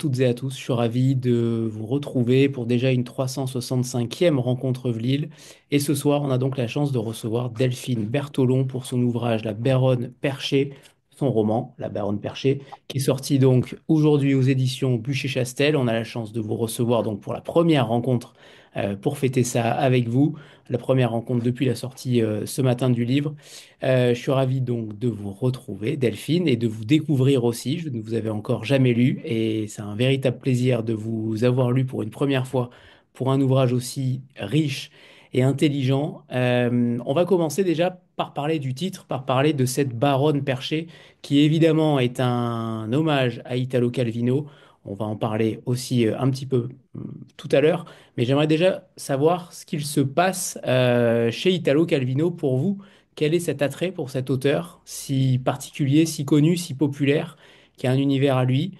toutes et à tous. Je suis ravi de vous retrouver pour déjà une 365e rencontre Vlil. Et ce soir, on a donc la chance de recevoir Delphine Bertholon pour son ouvrage La Baronne Perchée, son roman La Baronne Perchée, qui est sorti donc aujourd'hui aux éditions Bûcher-Chastel. On a la chance de vous recevoir donc pour la première rencontre pour fêter ça avec vous. La première rencontre depuis la sortie ce matin du livre. Je suis ravi donc de vous retrouver, Delphine, et de vous découvrir aussi. Je ne vous avais encore jamais lu et c'est un véritable plaisir de vous avoir lu pour une première fois pour un ouvrage aussi riche et intelligent. On va commencer déjà par parler du titre, par parler de cette baronne perchée qui évidemment est un hommage à Italo Calvino. On va en parler aussi un petit peu tout à l'heure, mais j'aimerais déjà savoir ce qu'il se passe chez Italo Calvino pour vous. Quel est cet attrait pour cet auteur si particulier, si connu, si populaire, qui a un univers à lui?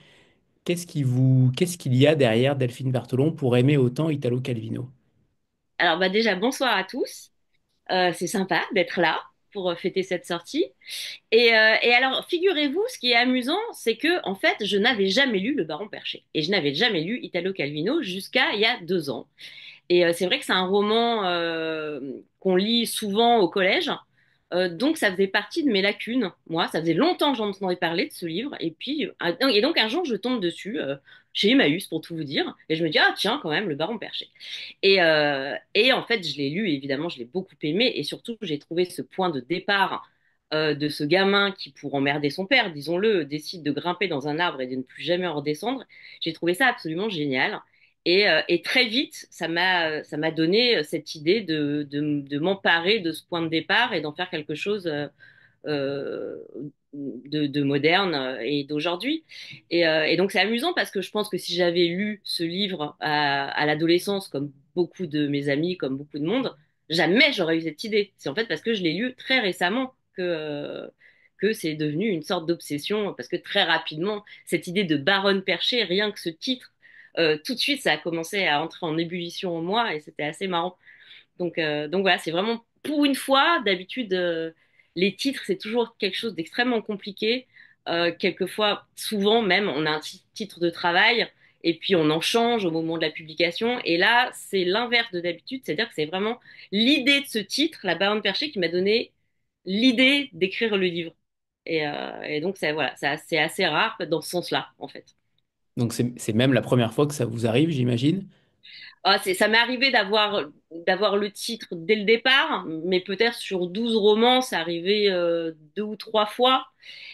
Qu'est-ce qu'il y a derrière Delphine Bertholon pour aimer autant Italo Calvino? Alors bah déjà bonsoir à tous. C'est sympa d'être là pour fêter cette sortie. Et alors figurez-vous, ce qui est amusant, c'est que en fait, je n'avais jamais lu Le Baron Perché et je n'avais jamais lu Italo Calvino jusqu'à il y a 2 ans. Et c'est vrai que c'est un roman qu'on lit souvent au collège. Donc ça faisait partie de mes lacunes. Moi, ça faisait longtemps que j'en entendais parler de ce livre. Et donc un jour, je tombe dessus chez Emmaüs pour tout vous dire. Et je me dis, ah tiens, quand même, Le Baron Perché. Et en fait, je l'ai lu, et évidemment, je l'ai beaucoup aimé. Et surtout, j'ai trouvé ce point de départ de ce gamin qui, pour emmerder son père, disons-le, décide de grimper dans un arbre et de ne plus jamais en redescendre. J'ai trouvé ça absolument génial. Et très vite, ça m'a donné cette idée de m'emparer de ce point de départ et d'en faire quelque chose euh, de moderne et d'aujourd'hui. Et donc c'est amusant parce que je pense que si j'avais lu ce livre à l'adolescence, comme beaucoup de mes amis, comme beaucoup de monde, jamais j'aurais eu cette idée. C'est en fait parce que je l'ai lu très récemment que c'est devenu une sorte d'obsession, parce que très rapidement, cette idée de baronne perchée, rien que ce titre, tout de suite, ça a commencé à entrer en ébullition en moi et c'était assez marrant. Donc voilà, c'est vraiment pour une fois, d'habitude, les titres, c'est toujours quelque chose d'extrêmement compliqué. Quelquefois, souvent même, on a un titre de travail et puis on en change au moment de la publication. Et là, c'est l'inverse de d'habitude, c'est-à-dire que c'est vraiment l'idée de ce titre, La Baronne Perchée, qui m'a donné l'idée d'écrire le livre. Et donc, voilà, c'est assez rare dans ce sens-là, en fait. Donc c'est même la première fois que ça vous arrive, j'imagine. Ah, ça m'est arrivé d'avoir le titre dès le départ, mais peut-être sur 12 romans, ça arrivait 2 ou 3 fois.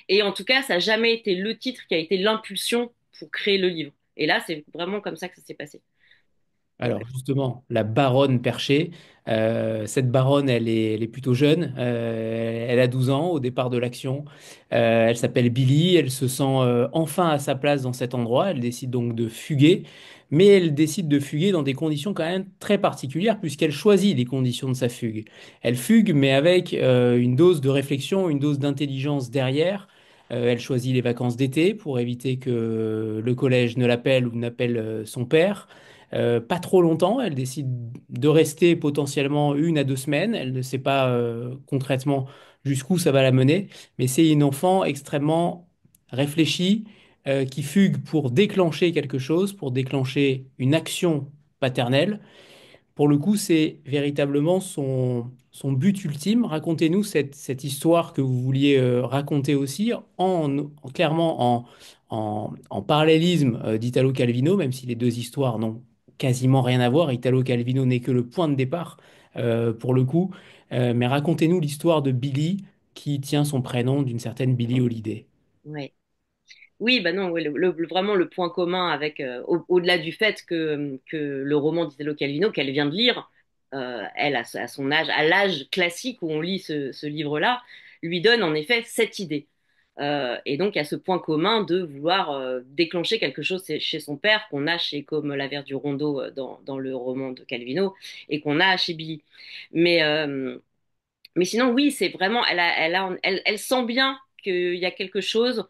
Et en tout cas, ça n'a jamais été le titre qui a été l'impulsion pour créer le livre. Et là, c'est vraiment comme ça que ça s'est passé. Donc, Alors justement, la baronne perchée, cette baronne, elle est plutôt jeune, elle a 12 ans au départ de l'action. Elle s'appelle Billy, elle se sent enfin à sa place dans cet endroit, elle décide donc de fuguer, mais elle décide de fuguer dans des conditions quand même très particulières puisqu'elle choisit les conditions de sa fugue. Elle fugue mais avec une dose de réflexion, une dose d'intelligence derrière. Elle choisit les vacances d'été pour éviter que le collège ne l'appelle ou n'appelle son père. Pas trop longtemps, elle décide de rester potentiellement 1 à 2 semaines. Elle ne sait pas concrètement jusqu'où ça va la mener, mais c'est une enfant extrêmement réfléchie qui fugue pour déclencher quelque chose, pour déclencher une action paternelle. Pour le coup, c'est véritablement son but ultime. Racontez-nous cette histoire que vous vouliez raconter aussi, clairement en parallélisme d'Italo Calvino, même si les deux histoires n'ont quasiment rien à voir. Italo Calvino n'est que le point de départ pour le coup. Mais racontez-nous l'histoire de Billy qui tient son prénom d'une certaine Billie Holiday. ouais. Oui, bah non, ouais, vraiment le point commun avec, au-delà du fait que le roman d'Italo Calvino qu'elle vient de lire, elle, à son âge, à l'âge classique où on lit ce livre-là, lui donne en effet cette idée. Et donc, il y a ce point commun de vouloir déclencher quelque chose chez son père qu'on a chez Comme la Verdure du Rondeau dans le roman de Calvino et qu'on a chez Billy. Mais, euh, mais sinon, oui, c'est vraiment, elle sent bien qu'il y a quelque chose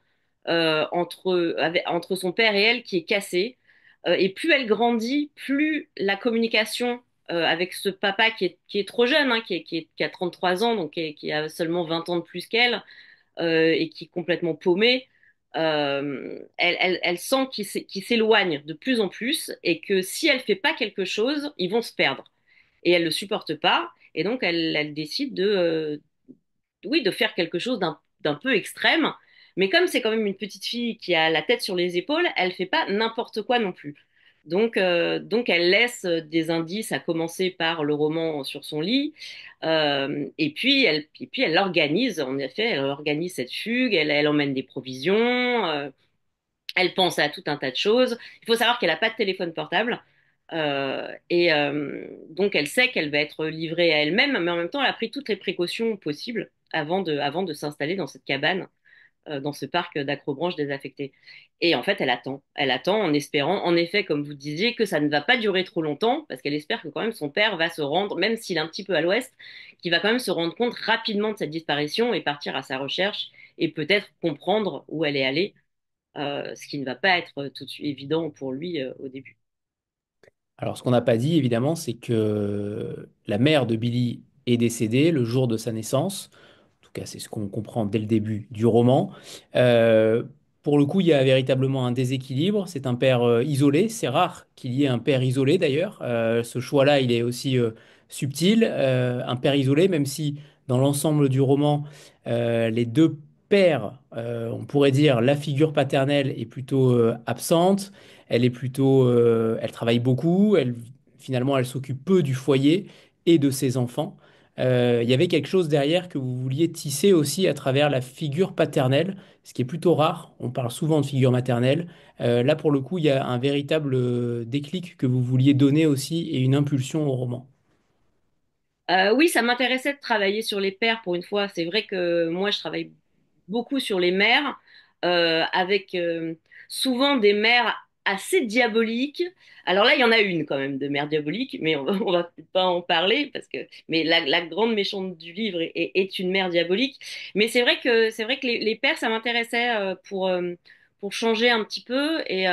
entre son père et elle qui est cassé. Et plus elle grandit, plus la communication avec ce papa qui est trop jeune, hein, qui a 33 ans, donc qui a seulement 20 ans de plus qu'elle, et qui est complètement paumé, elle sent qu'il s'éloigne de plus en plus et que si elle fait pas quelque chose, ils vont se perdre. Et elle le supporte pas. Et donc, elle décide oui, de faire quelque chose d'un peu extrême. Mais comme c'est quand même une petite fille qui a la tête sur les épaules, elle fait pas n'importe quoi non plus. Donc elle laisse des indices à commencer par le roman sur son lit, et puis elle organise. En effet, elle organise cette fugue. Elle emmène des provisions. Elle pense à tout un tas de choses. Il faut savoir qu'elle n'a pas de téléphone portable. Donc elle sait qu'elle va être livrée à elle-même, mais en même temps, elle a pris toutes les précautions possibles avant de s'installer dans cette cabane, dans ce parc d'Acrobranche désaffecté. Et en fait, elle attend. Elle attend en espérant, en effet, comme vous disiez, que ça ne va pas durer trop longtemps, parce qu'elle espère que quand même son père va se rendre, même s'il est un petit peu à l'ouest, qu'il va quand même se rendre compte rapidement de cette disparition et partir à sa recherche et peut-être comprendre où elle est allée, ce qui ne va pas être tout de suite évident pour lui au début. Alors, ce qu'on n'a pas dit, évidemment, c'est que la mère de Billy est décédée le jour de sa naissance. En tout cas, c'est ce qu'on comprend dès le début du roman. Euh, pour le coup, il y a véritablement un déséquilibre. C'est un père isolé. C'est rare qu'il y ait un père isolé, d'ailleurs. Ce choix-là, il est aussi subtil. Un père isolé, même si dans l'ensemble du roman, les deux pères, on pourrait dire la figure paternelle est plutôt absente. Elle est plutôt, elle travaille beaucoup. Finalement, elle s'occupe peu du foyer et de ses enfants. Il y avait quelque chose derrière que vous vouliez tisser aussi à travers la figure paternelle, ce qui est plutôt rare. On parle souvent de figure maternelle. Là, pour le coup, il y a un véritable déclic que vous vouliez donner aussi et une impulsion au roman. Oui, ça m'intéressait de travailler sur les pères pour une fois. C'est vrai que moi, je travaille beaucoup sur les mères, avec souvent des mères assez diaboliques. Alors là, il y en a une quand même de mère diabolique, mais on va peut-être pas en parler parce que, mais la grande méchante du livre est une mère diabolique. Mais c'est vrai que les pères, ça m'intéressait pour changer un petit peu et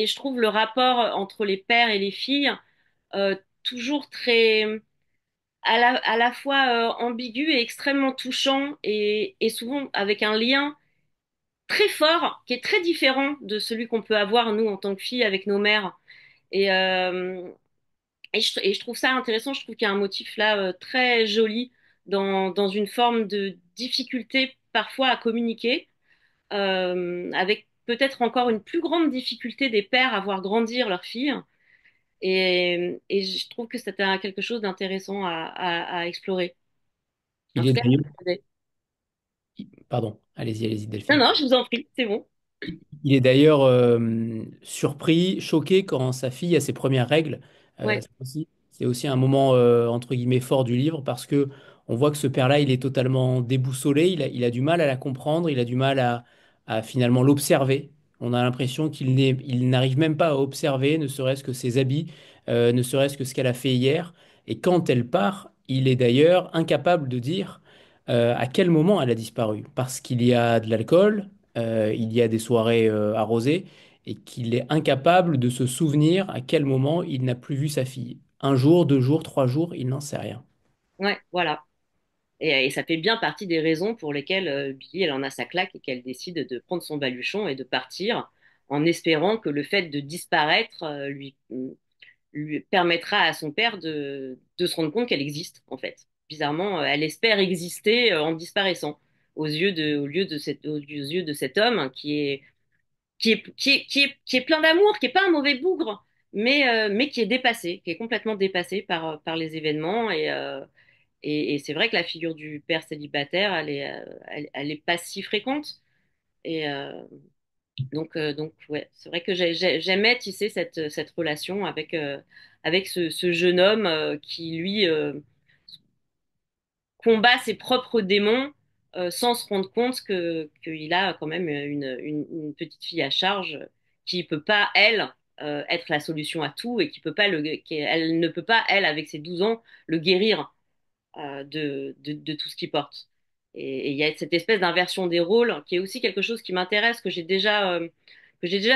je trouve le rapport entre les pères et les filles toujours très à la fois ambigu et extrêmement touchant et souvent avec un lien très fort qui est très différent de celui qu'on peut avoir nous en tant que filles avec nos mères. Et, euh, et je trouve ça intéressant, je trouve qu'il y a un motif là très joli dans une forme de difficulté parfois à communiquer, avec peut-être encore une plus grande difficulté des pères à voir grandir leurs filles. Et je trouve que c'était quelque chose d'intéressant à explorer. En Il tout est cas, d'ailleurs, pardon, allez-y, non, Delphine. non, je vous en prie, c'est bon. Il est d'ailleurs surpris, choqué quand sa fille a ses premières règles. Ouais, C'est aussi un moment entre guillemets fort du livre parce que on voit que ce père-là, il est totalement déboussolé, il a du mal à la comprendre, il a du mal à finalement l'observer. On a l'impression il n'arrive même pas à observer, ne serait-ce que ses habits, ne serait-ce que ce qu'elle a fait hier. Et quand elle part, il est d'ailleurs incapable de dire à quel moment elle a disparu. Parce qu'il y a de l'alcool, il y a des soirées arrosées et qu'il est incapable de se souvenir à quel moment il n'a plus vu sa fille. Un jour, 2 jours, 3 jours, il n'en sait rien. ouais, voilà. Et ça fait bien partie des raisons pour lesquelles Billy, elle en a sa claque et qu'elle décide de prendre son baluchon et de partir en espérant que le fait de disparaître lui permettra à son père de se rendre compte qu'elle existe, en fait. Bizarrement, elle espère exister en disparaissant aux yeux de cet homme qui est plein d'amour, qui est pas un mauvais bougre, mais qui est dépassé, qui est complètement dépassé par les événements. Et c'est vrai que la figure du père célibataire, elle est pas si fréquente. Et donc ouais, c'est vrai que j'aimais tisser cette relation avec ce jeune homme qui, lui, combat ses propres démons sans se rendre compte qu'il a quand même une petite fille à charge qui peut pas, elle, être la solution à tout et elle ne peut pas, elle, avec ses 12 ans, le guérir de tout ce qu'il porte. Et il y a cette espèce d'inversion des rôles qui est aussi quelque chose qui m'intéresse, que j'ai déjà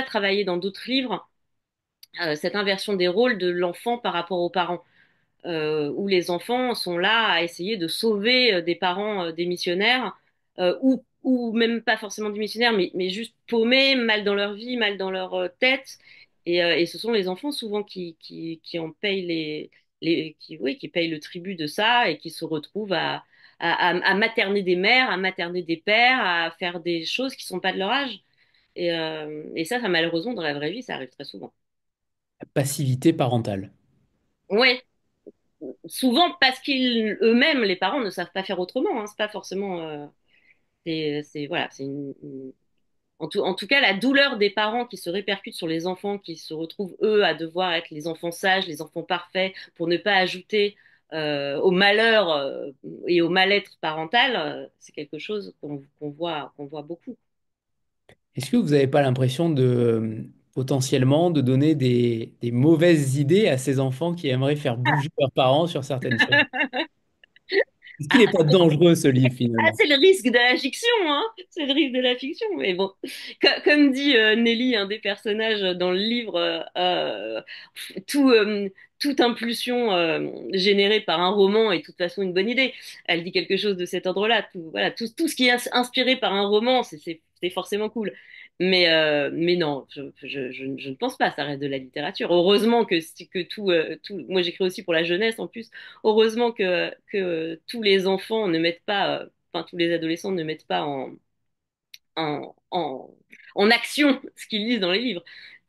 travaillé dans d'autres livres, cette inversion des rôles de l'enfant par rapport aux parents, où les enfants sont là à essayer de sauver des parents démissionnaires, ou ou même pas forcément démissionnaires, mais juste paumés, mal dans leur vie, mal dans leur tête. Et ce sont les enfants souvent qui en payent oui, qui payent le tribut de ça et qui se retrouvent à materner des mères, à materner des pères, à faire des choses qui sont pas de leur âge. Et ça, malheureusement, dans la vraie vie, ça arrive très souvent. La passivité parentale. Ouais, souvent parce qu'ils eux-mêmes, les parents, ne savent pas faire autrement. Hein. C'est pas forcément. Voilà, en tout cas, la douleur des parents qui se répercute sur les enfants, qui se retrouvent eux à devoir être les enfants sages, les enfants parfaits, pour ne pas ajouter au malheur et au mal-être parental, c'est quelque chose qu'on voit beaucoup. Est-ce que vous n'avez pas l'impression de potentiellement de donner des mauvaises idées à ces enfants qui aimeraient faire bouger leurs parents sur certaines choses? Est-ce qu'il n'est pas dangereux ce livre Ah, finalement? c'est le risque de la fiction, hein. C'est le risque de la fiction. Mais bon, comme dit Nelly, un des personnages dans le livre, tout, toute impulsion générée par un roman est de toute façon une bonne idée. Elle dit quelque chose de cet ordre-là. Voilà, tout ce qui est inspiré par un roman, c'est forcément cool. Mais non, je ne pense pas. Ça reste de la littérature. Heureusement que tout. Moi, j'écris aussi pour la jeunesse en plus. Heureusement que tous les enfants ne mettent pas enfin tous les adolescents ne mettent pas en, en, en action ce qu'ils lisent dans les livres.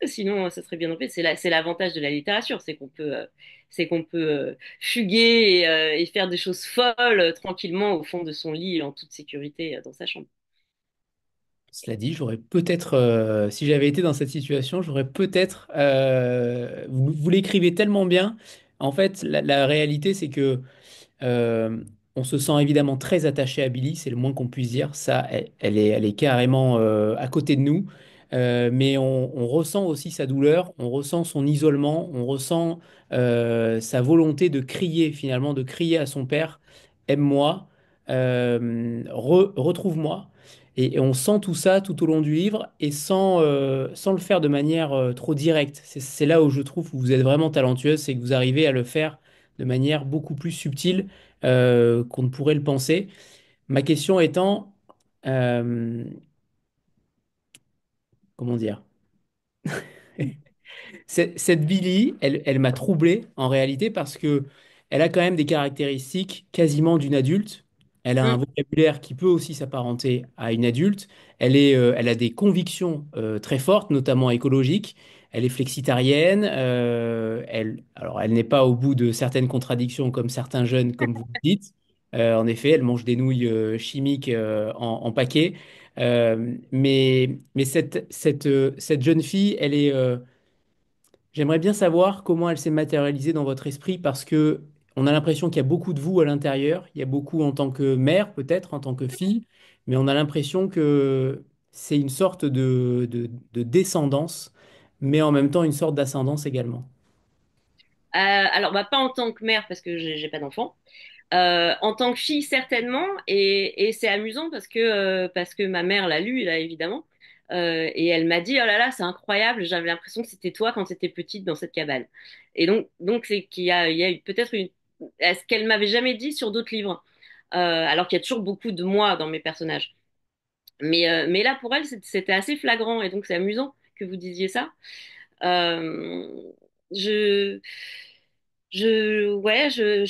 Sinon, ça serait bien embêté. C'est l'avantage de la littérature, c'est qu'on peut fuguer et faire des choses folles tranquillement au fond de son lit en toute sécurité dans sa chambre. Cela dit, j'aurais peut-être, si j'avais été dans cette situation, j'aurais peut-être, vous l'écrivez tellement bien. En fait, la réalité, c'est que Euh, on se sent évidemment très attaché à Billy, c'est le moins qu'on puisse dire. Ça, elle est carrément à côté de nous. Mais on ressent aussi sa douleur, on ressent son isolement, on ressent sa volonté de crier finalement, de crier à son père, aime-moi, retrouve-moi. Et on sent tout ça tout au long du livre et sans le faire de manière trop directe. C'est là où je trouve que vous êtes vraiment talentueuse, c'est que vous arrivez à le faire de manière beaucoup plus subtile qu'on ne pourrait le penser. Ma question étant, euh, comment dire? Cette Billy, elle m'a troublé en réalité parce que elle a quand même des caractéristiques quasiment d'une adulte. Elle a un Mm. vocabulaire qui peut aussi s'apparenter à une adulte. Elle a des convictions très fortes, notamment écologiques. Elle est flexitarienne. Alors, elle n'est pas au bout de certaines contradictions comme certains jeunes, comme vous le dites. En effet, elle mange des nouilles chimiques en paquet. Mais cette jeune fille, j'aimerais bien savoir comment elle s'est matérialisée dans votre esprit parce que on a l'impression qu'il y a beaucoup de vous à l'intérieur. Il y a beaucoup en tant que mère, peut-être, en tant que fille, mais on a l'impression que c'est une sorte de descendance, mais en même temps une sorte d'ascendance également. Alors, bah, pas en tant que mère parce que j'ai pas d'enfant. En tant que fille, certainement, et c'est amusant parce que ma mère l'a lu, là, évidemment, et elle m'a dit, oh là là, c'est incroyable, j'avais l'impression que c'était toi quand tu étais petite dans cette cabane. Et donc c'est il y a eu peut-être ce qu'elle m'avait jamais dit sur d'autres livres, alors qu'il y a toujours beaucoup de moi dans mes personnages. Mais là, pour elle, c'était assez flagrant, et donc c'est amusant que vous disiez ça. Euh, je,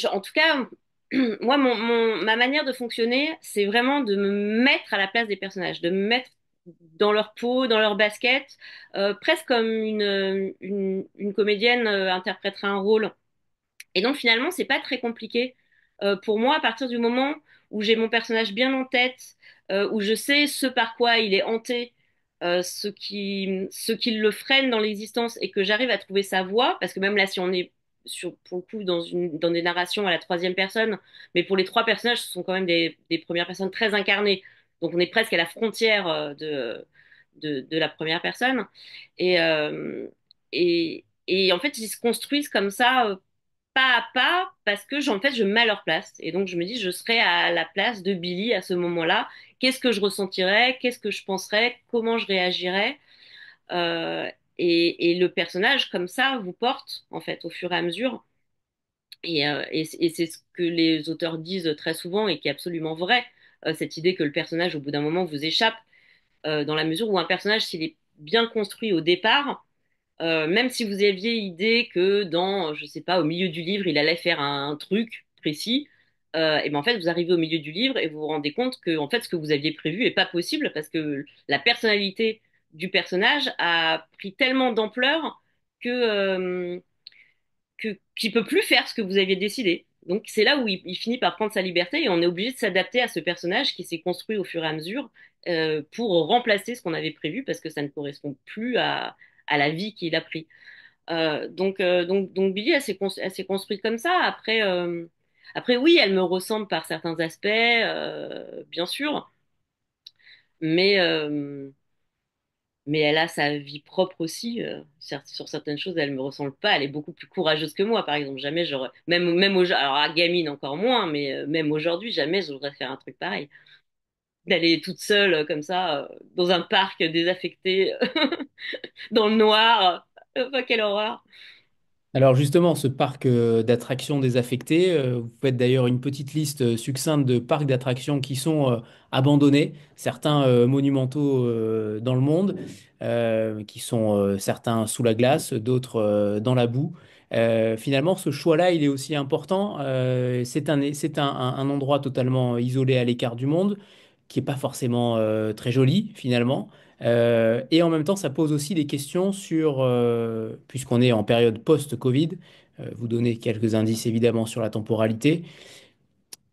en tout cas, moi, ma manière de fonctionner, c'est vraiment de me mettre à la place des personnages, de me mettre dans leur peau, dans leur basket, presque comme une comédienne interpréterait un rôle. Et donc finalement, c'est pas très compliqué pour moi à partir du moment où j'ai mon personnage bien en tête, où je sais ce par quoi il est hanté, ce qui le freine dans l'existence et que j'arrive à trouver sa voie, parce que même là, si on est pour le coup dans des narrations à la troisième personne, mais pour les trois personnages, ce sont quand même des premières personnes très incarnées. Donc on est presque à la frontière de la première personne. Et, euh, et en fait, ils se construisent comme ça pas à pas parce que en fait je me mets à leur place et donc je me dis je serais à la place de Billy à ce moment-là, qu'est-ce que je ressentirais, qu'est-ce que je penserais, comment je réagirais. Euh, et le personnage comme ça vous porte en fait au fur et à mesure et c'est ce que les auteurs disent très souvent et qui est absolument vrai. cette idée que le personnage, au bout d'un moment, vous échappe, dans la mesure où un personnage, s'il est bien construit au départ, même si vous aviez idée que dans, je sais pas, au milieu du livre, il allait faire un truc précis, et ben en fait, vous arrivez au milieu du livre et vous vous rendez compte que en fait, ce que vous aviez prévu est pas possible parce que la personnalité du personnage a pris tellement d'ampleur que qu'il peut plus faire ce que vous aviez décidé. Donc c'est là où il finit par prendre sa liberté et on est obligé de s'adapter à ce personnage qui s'est construit au fur et à mesure pour remplacer ce qu'on avait prévu parce que ça ne correspond plus à la vie qu'il a pris. Donc Billy, elle s'est construite comme ça. Après, oui, elle me ressemble par certains aspects, bien sûr, mais, euh, mais elle a sa vie propre aussi. Sur certaines choses, elle me ressemble pas. Elle est beaucoup plus courageuse que moi, par exemple. Jamais j'aurais, même alors à gamine encore moins, mais même aujourd'hui, jamais j'oserais faire un truc pareil. D'aller toute seule comme ça dans un parc désaffecté, dans le noir. Enfin, quelle horreur. Alors justement, ce parc d'attractions désaffecté, vous faites d'ailleurs une petite liste succincte de parcs d'attractions qui sont abandonnés, certains monumentaux dans le monde, qui sont certains sous la glace, d'autres dans la boue. Finalement, ce choix-là, il est aussi important. C'est un endroit totalement isolé à l'écart du monde, qui n'est pas forcément très joli finalement. Et en même temps, ça pose aussi des questions sur, puisqu'on est en période post-Covid, vous donnez quelques indices évidemment sur la temporalité,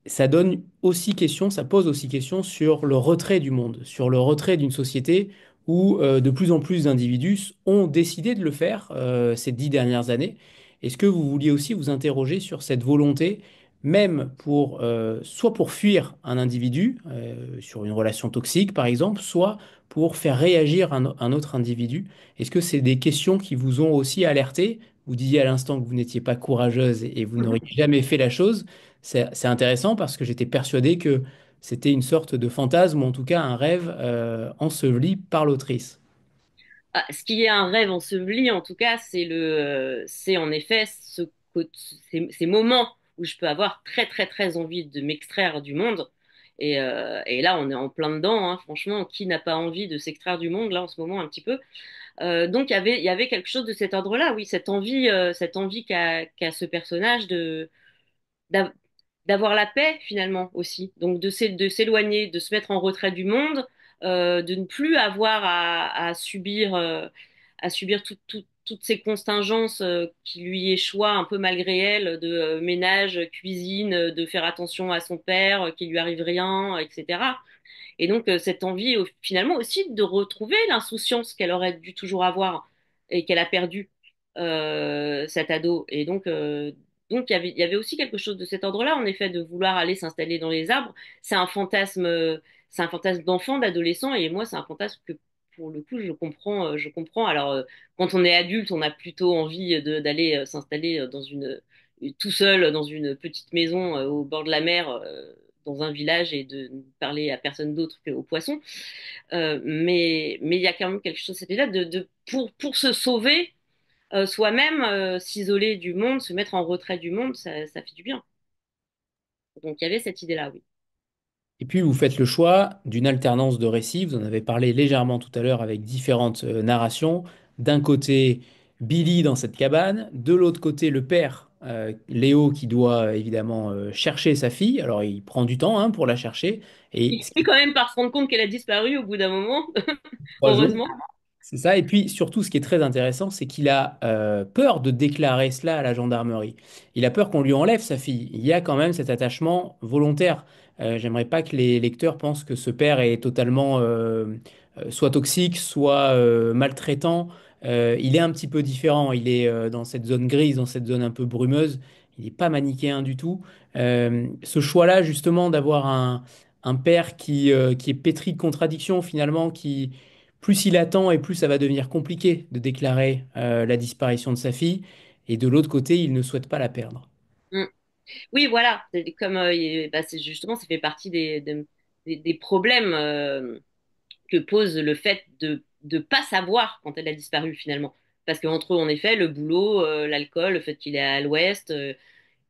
ça donne aussi question, ça pose aussi question sur le retrait du monde, sur le retrait d'une société où de plus en plus d'individus ont décidé de le faire ces 10 dernières années. Est-ce que vous vouliez aussi vous interroger sur cette volonté, même pour soit pour fuir un individu sur une relation toxique par exemple, soit pour faire réagir un autre individu? Est-ce que c'est des questions qui vous ont aussi alerté? Vous disiez à l'instant que vous n'étiez pas courageuse et vous n'auriez jamais fait la chose. C'est intéressant parce que j'étais persuadé que c'était une sorte de fantasme ou en tout cas un rêve enseveli par l'autrice. Ah, ce qui est un rêve enseveli, en tout cas, c'est en effet ces moments où je peux avoir très, très, très envie de m'extraire du monde. Et là, on est en plein dedans, hein. Franchement, qui n'a pas envie de s'extraire du monde, là, en ce moment, un petit peu. Donc, il y avait quelque chose de cet ordre-là, oui, cette envie qu'a ce personnage d'av- d'avoir la paix finalement aussi. Donc de s'éloigner, de se mettre en retrait du monde, de ne plus avoir à subir toutes ces contingences qui lui échoient un peu malgré elle, de ménage, cuisine, de faire attention à son père, qu'il lui arrive rien, etc. Et donc, cette envie, finalement, aussi de retrouver l'insouciance qu'elle aurait dû toujours avoir et qu'elle a perdue, cette ado. Et donc il y avait aussi quelque chose de cet ordre-là, en effet, de vouloir aller s'installer dans les arbres. C'est un fantasme d'enfant, d'adolescent, et moi, c'est un fantasme que, pour le coup, je comprends. Alors, quand on est adulte, on a plutôt envie d'aller s'installer tout seul dans une petite maison au bord de la mer. Dans un village et de ne parler à personne d'autre qu'aux poissons. Mais il y a quand même quelque chose, c'était là, pour se sauver soi-même, s'isoler du monde, se mettre en retrait du monde, ça fait du bien. Donc il y avait cette idée-là, oui. Et puis vous faites le choix d'une alternance de récits. Vous en avez parlé légèrement tout à l'heure avec différentes narrations. D'un côté, Billy dans cette cabane. De l'autre côté, le père, Léo, qui doit évidemment chercher sa fille. Alors il prend du temps hein, pour la chercher. Et Il ce finit qui quand même par se rendre compte qu'elle a disparu au bout d'un moment, 3 jours. heureusement. C'est ça. Et puis surtout, ce qui est très intéressant, c'est qu'il a peur de déclarer cela à la gendarmerie. Il a peur qu'on lui enlève sa fille. Il y a quand même cet attachement volontaire. J'aimerais pas que les lecteurs pensent que ce père est totalement soit toxique, soit maltraitant. Il est un petit peu différent. Il est dans cette zone grise, dans cette zone un peu brumeuse. Il n'est pas manichéen du tout. Ce choix-là, justement, d'avoir un père qui est pétri de contradictions, finalement, qui plus il attend et plus ça va devenir compliqué de déclarer la disparition de sa fille. Et de l'autre côté, il ne souhaite pas la perdre. Mm. Oui, voilà. Comme bah, c'est justement, ça fait partie des problèmes que pose le fait de pas savoir quand elle a disparu finalement. Parce qu'entre eux, en effet, le boulot, l'alcool, le fait qu'il est à l'ouest,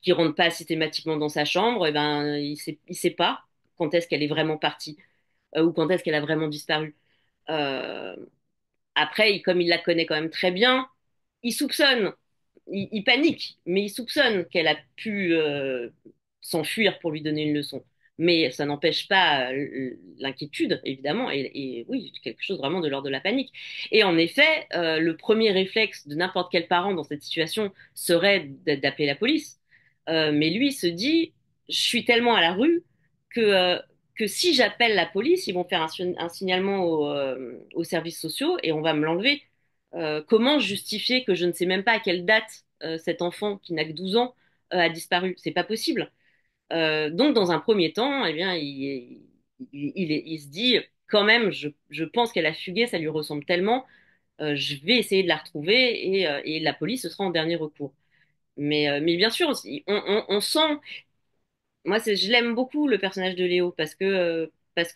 qu'il rentre pas systématiquement dans sa chambre, et ben il sait pas quand est-ce qu'elle est vraiment partie ou quand est-ce qu'elle a vraiment disparu. Euh, Après, comme il la connaît quand même très bien, il soupçonne, il panique, mais il soupçonne qu'elle a pu s'enfuir pour lui donner une leçon. Mais ça n'empêche pas l'inquiétude, évidemment, et oui, quelque chose vraiment de l'ordre de la panique. Et en effet, le premier réflexe de n'importe quel parent dans cette situation serait d'appeler la police. Mais lui se dit, je suis tellement à la rue que, que si j'appelle la police, ils vont faire un signalement aux services sociaux et on va me l'enlever. Comment justifier que je ne sais même pas à quelle date cet enfant qui n'a que 12 ans a disparu? C'est pas possible. Donc, dans un premier temps, eh bien, il se dit quand même, je pense qu'elle a fugué, ça lui ressemble tellement, je vais essayer de la retrouver et la police ce sera en dernier recours. Mais bien sûr, on sent, moi, je l'aime beaucoup le personnage de Léo parce que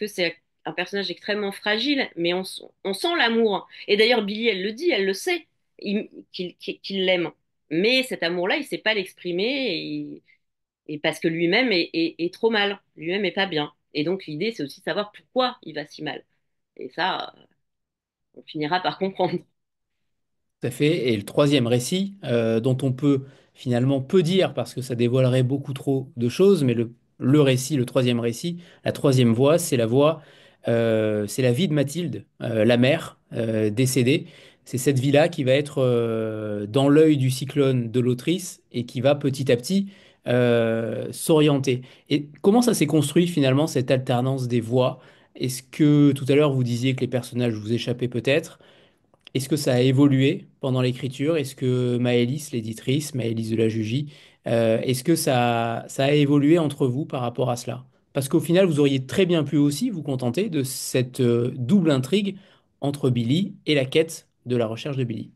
c'est un personnage extrêmement fragile, mais on sent l'amour. Et d'ailleurs, Billy, elle le dit, elle le sait, qu'il l'aime. Mais cet amour-là, il sait pas l'exprimer et parce que lui-même est trop mal, lui-même est pas bien. Et donc l'idée, c'est aussi de savoir pourquoi il va si mal. Et ça, on finira par comprendre. Tout à fait. Et le troisième récit, dont on peut finalement peu dire parce que ça dévoilerait beaucoup trop de choses, mais le récit, le troisième récit, la troisième voix, c'est la vie de Mathilde, la mère décédée. C'est cette vie-là qui va être dans l'œil du cyclone de l'autrice et qui va petit à petit s'orienter. Et comment ça s'est construit finalement, cette alternance des voix? Est-ce que tout à l'heure vous disiez que les personnages vous échappaient peut-être? Est-ce que ça a évolué pendant l'écriture? Est-ce que Maëlys, l'éditrice, Maëlys de la Jugie, est-ce que ça a évolué entre vous par rapport à cela? Parce qu'au final, vous auriez très bien pu aussi vous contenter de cette double intrigue entre Billy et la quête de la recherche de Billy.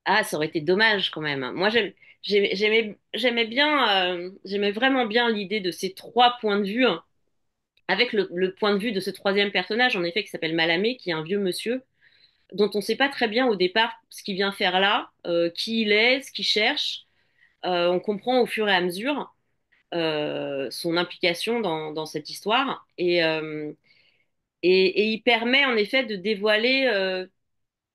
Ah, ça aurait été dommage quand même. Moi, j'aimais vraiment bien l'idée de ces trois points de vue, hein, avec le point de vue de ce troisième personnage, en effet, qui s'appelle Malamé, qui est un vieux monsieur, dont on ne sait pas très bien au départ ce qu'il vient faire là, qui il est, ce qu'il cherche. On comprend au fur et à mesure son implication dans cette histoire. Et il permet en effet de dévoiler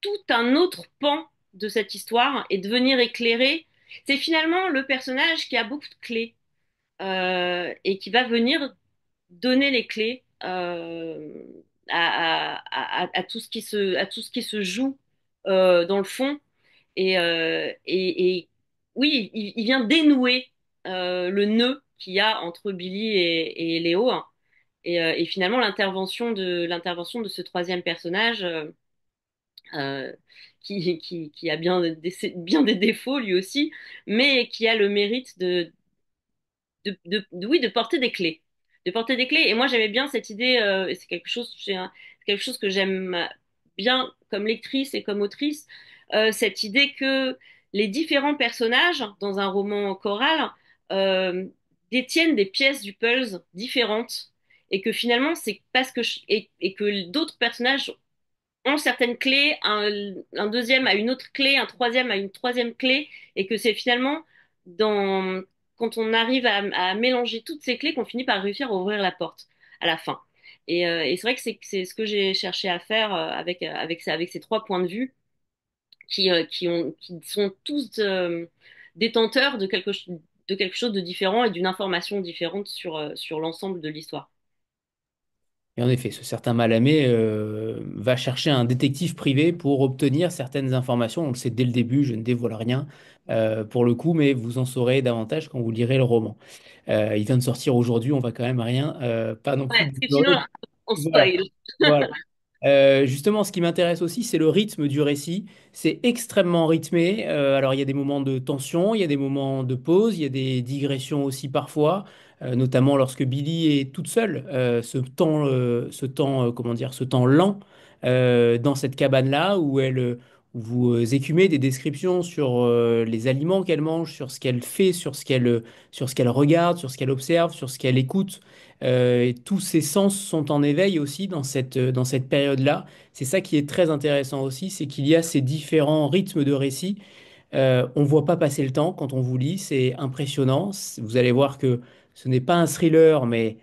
tout un autre pan de cette histoire et de venir éclairer. C'est finalement le personnage qui a beaucoup de clés et qui va venir donner les clés à tout ce à tout ce qui se joue dans le fond. Et oui, il vient dénouer le nœud qu'il y a entre Billy et Léo, hein. Et finalement, l'intervention de ce troisième personnage euh, qui a bien des défauts lui aussi, mais qui a le mérite oui, de porter des clés. De porter des clés. Et moi, j'aimais bien cette idée, et c'est quelque chose que j'aime bien comme lectrice et comme autrice, cette idée que les différents personnages dans un roman choral euh, détiennent des pièces du puzzle différentes et que finalement, c'est parce que et que d'autres personnages ont certaines clés, un deuxième a une autre clé, un troisième a une troisième clé, et que c'est finalement dans, quand on arrive à mélanger toutes ces clés qu'on finit par réussir à ouvrir la porte à la fin. Et c'est vrai que c'est ce que j'ai cherché à faire avec ces trois points de vue qui sont tous détenteurs de quelque chose de différent et d'une information différente sur l'ensemble de l'histoire. Et en effet, ce certain Malamé va chercher un détective privé pour obtenir certaines informations. On le sait dès le début, je ne dévoile rien pour le coup, mais vous en saurez davantage quand vous lirez le roman. Il vient de sortir aujourd'hui, on va quand même rien, pas non Ouais, plus parce que sinon, dévoiler. on Voilà. spoil. Voilà. Justement, ce qui m'intéresse aussi, c'est le rythme du récit. C'est extrêmement rythmé. Alors, il y a des moments de tension, il y a des moments de pause, il y a des digressions aussi parfois, notamment lorsque Billy est toute seule. Comment dire, ce temps lent dans cette cabane-là où vous écumez des descriptions sur les aliments qu'elle mange, sur ce qu'elle fait, sur ce qu'elle regarde, sur ce qu'elle observe, sur ce qu'elle écoute. Et tous ces sens sont en éveil aussi dans cette période-là. C'est ça qui est très intéressant aussi, c'est qu'il y a ces différents rythmes de récit. On ne voit pas passer le temps quand on vous lit, c'est impressionnant. Vous allez voir que ce n'est pas un thriller, mais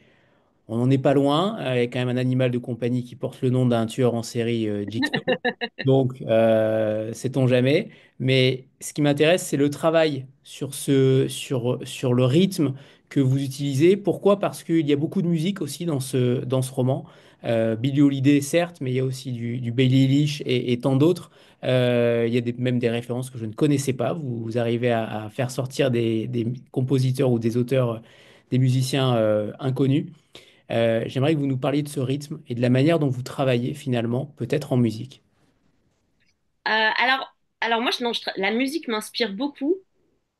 On n'en est pas loin. Il y a quand même un animal de compagnie qui porte le nom d'un tueur en série, Jigsaw. Donc, sait-on jamais. Mais ce qui m'intéresse, c'est le travail sur le rythme que vous utilisez. Pourquoi? Parce qu'il y a beaucoup de musique aussi dans ce roman. Billie Holiday, certes, mais il y a aussi du Billie Eilish et tant d'autres. Il y a même des références que je ne connaissais pas. Vous arrivez à faire sortir des compositeurs ou des auteurs, des musiciens inconnus. J'aimerais que vous nous parliez de ce rythme et de la manière dont vous travaillez finalement, peut-être en musique. Alors moi, non, la musique m'inspire beaucoup,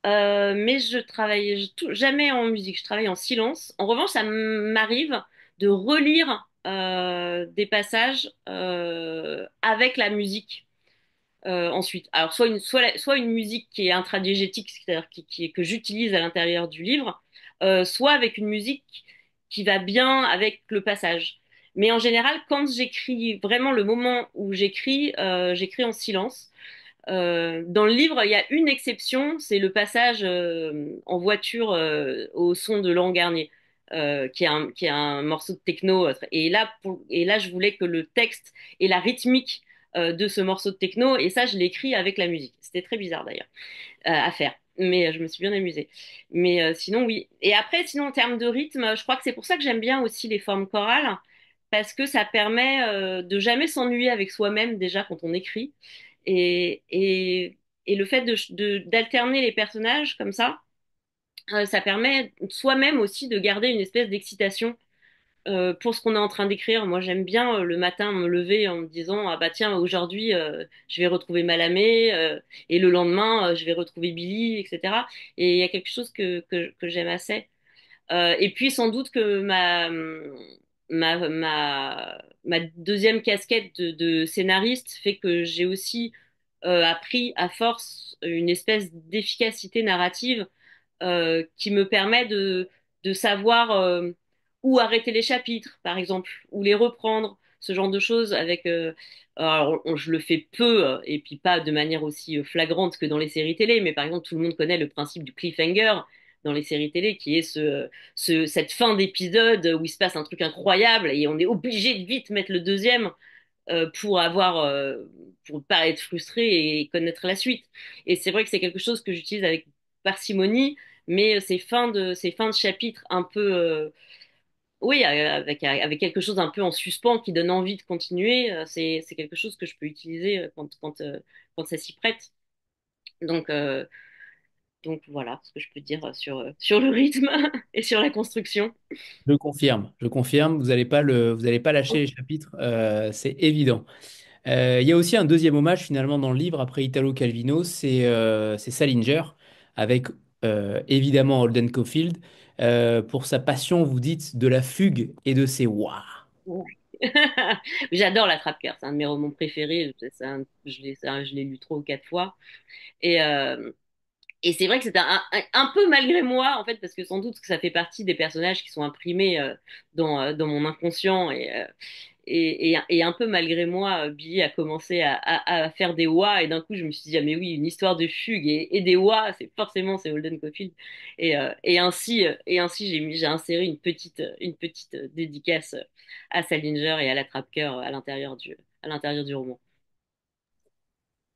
mais je travaille jamais en musique, je travaille en silence. En revanche, ça m'arrive de relire des passages avec la musique ensuite. Alors soit une musique qui est intradiégétique, c'est-à-dire que j'utilise à l'intérieur du livre, soit avec une musique qui va bien avec le passage. Mais en général, quand j'écris, vraiment le moment où j'écris en silence. Dans le livre, il y a une exception, c'est le passage en voiture au son de Laurent Garnier, qui est un morceau de techno. Et là, je voulais que le texte et la rythmique de ce morceau de techno, et ça, je l'ai écrit avec la musique. C'était très bizarre d'ailleurs à faire, mais je me suis bien amusée. Mais sinon, oui. Et après, sinon, en termes de rythme, je crois que c'est pour ça que j'aime bien aussi les formes chorales, parce que ça permet de jamais s'ennuyer avec soi-même déjà quand on écrit. Et, et, et le fait d'alterner les personnages comme ça permet soi-même aussi de garder une espèce d'excitation pour ce qu'on est en train d'écrire. Moi, j'aime bien le matin me lever en me disant, ah bah tiens, aujourd'hui, je vais retrouver Malamé, et le lendemain, je vais retrouver Billy, etc. Et il y a quelque chose que j'aime assez. Et puis sans doute que ma deuxième casquette de scénariste fait que j'ai aussi appris à force une espèce d'efficacité narrative qui me permet de savoir où arrêter les chapitres, par exemple, ou les reprendre, ce genre de choses avec... alors, je le fais peu, et puis pas de manière aussi flagrante que dans les séries télé, mais par exemple, tout le monde connaît le principe du cliffhanger dans les séries télé, qui est cette fin d'épisode où il se passe un truc incroyable et on est obligé de vite mettre le deuxième pour pas être frustré et connaître la suite. Et c'est vrai que c'est quelque chose que j'utilise avec parcimonie, mais ces fins de chapitre un peu, oui, avec quelque chose un peu en suspens qui donne envie de continuer, c'est quelque chose que je peux utiliser quand ça s'y prête. Donc, euh, donc voilà ce que je peux dire sur le rythme et sur la construction. Je confirme, vous allez pas lâcher les chapitres, c'est évident. Il y a aussi un deuxième hommage finalement dans le livre, après Italo Calvino, c'est Salinger, avec évidemment Holden Caulfield, pour sa passion, vous dites, de la fugue et de ses wah. Ouais. J'adore La Trappe-Cœur, c'est un de mes romans préférés. Je l'ai lu 3 ou 4 fois. Et, euh, et c'est vrai que c'est un peu malgré moi, en fait, parce que sans doute que ça fait partie des personnages qui sont imprimés dans mon inconscient. Et un peu malgré moi, Billy a commencé à faire des wa. Et d'un coup, je me suis dit, ah, mais oui, une histoire de fugue et des wa, c'est Holden Caulfield. Et ainsi j'ai inséré une petite dédicace à Salinger et à la Trappe-Cœur à l'intérieur du roman.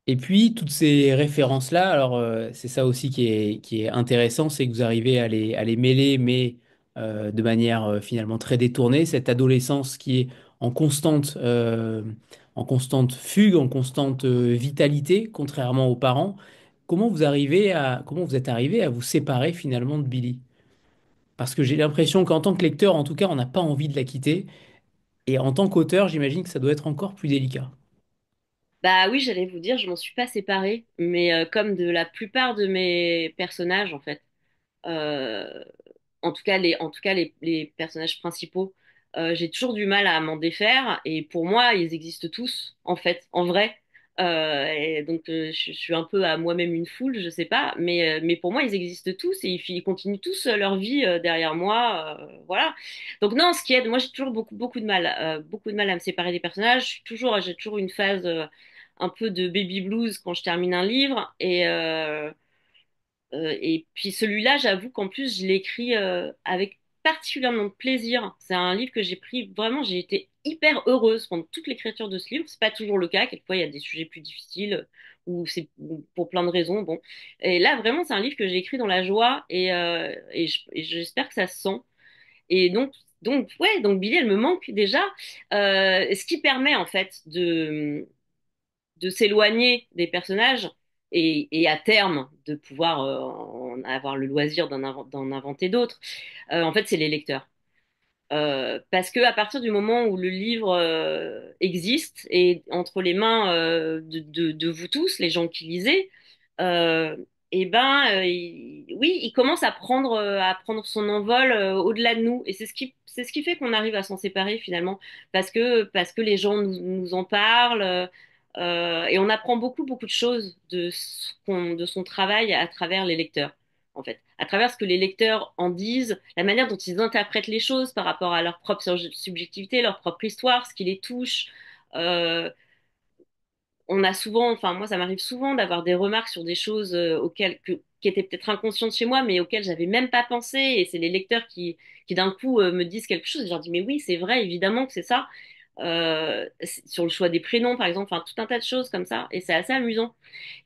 Et puis, toutes ces références-là, alors c'est ça aussi qui est intéressant, c'est que vous arrivez à les mêler, mais de manière finalement très détournée, cette adolescence qui est en constante fugue, en constante vitalité, contrairement aux parents. Comment vous êtes arrivé à vous séparer finalement de Billy? Parce que j'ai l'impression qu'en tant que lecteur, en tout cas, on n'a pas envie de la quitter, et en tant qu'auteur, j'imagine que ça doit être encore plus délicat. Bah oui, j'allais vous dire, je m'en suis pas séparée, mais comme de la plupart de mes personnages, en fait. Euh, en tout cas les personnages principaux, j'ai toujours du mal à m'en défaire. Et pour moi, ils existent tous, en fait, en vrai. Et donc, je suis un peu à moi-même une foule, je sais pas. Mais pour moi, ils existent tous et ils continuent tous leur vie derrière moi. Voilà. Donc non, ce qui aide, moi, j'ai toujours beaucoup de mal à me séparer des personnages. J'ai toujours une phase un peu de baby blues quand je termine un livre. Et puis celui-là, j'avoue qu'en plus, je l'ai écrit avec particulièrement de plaisir. C'est un livre que j'ai pris vraiment, j'ai été hyper heureuse pendant toute l'écriture de ce livre. C'est pas toujours le cas. Quelquefois, il y a des sujets plus difficiles ou c'est pour plein de raisons. Bon, et là, vraiment, c'est un livre que j'ai écrit dans la joie et j'espère que ça se sent. Et donc Billy, elle me manque déjà. Ce qui permet en fait de s'éloigner des personnages et à terme de pouvoir avoir le loisir d'en inventer d'autres. En fait, c'est les lecteurs. Parce que à partir du moment où le livre existe et entre les mains de vous tous, les gens qui lisez, euh, oui, il commence à prendre son envol au-delà de nous. Et c'est ce qui fait qu'on arrive à s'en séparer finalement, parce que les gens nous en parlent. Et on apprend beaucoup de choses de son travail à travers les lecteurs en fait, à travers ce que les lecteurs en disent, la manière dont ils interprètent les choses par rapport à leur propre subjectivité, leur propre histoire, ce qui les touche. Euh, on a souvent, enfin moi ça m'arrive souvent d'avoir des remarques sur des choses qui étaient peut-être inconscientes chez moi, mais auxquelles j'avais même pas pensé, et c'est les lecteurs qui d'un coup me disent quelque chose, et je leur dis mais oui c'est vrai, évidemment que c'est ça. Sur le choix des prénoms par exemple, enfin tout un tas de choses comme ça, et c'est assez amusant.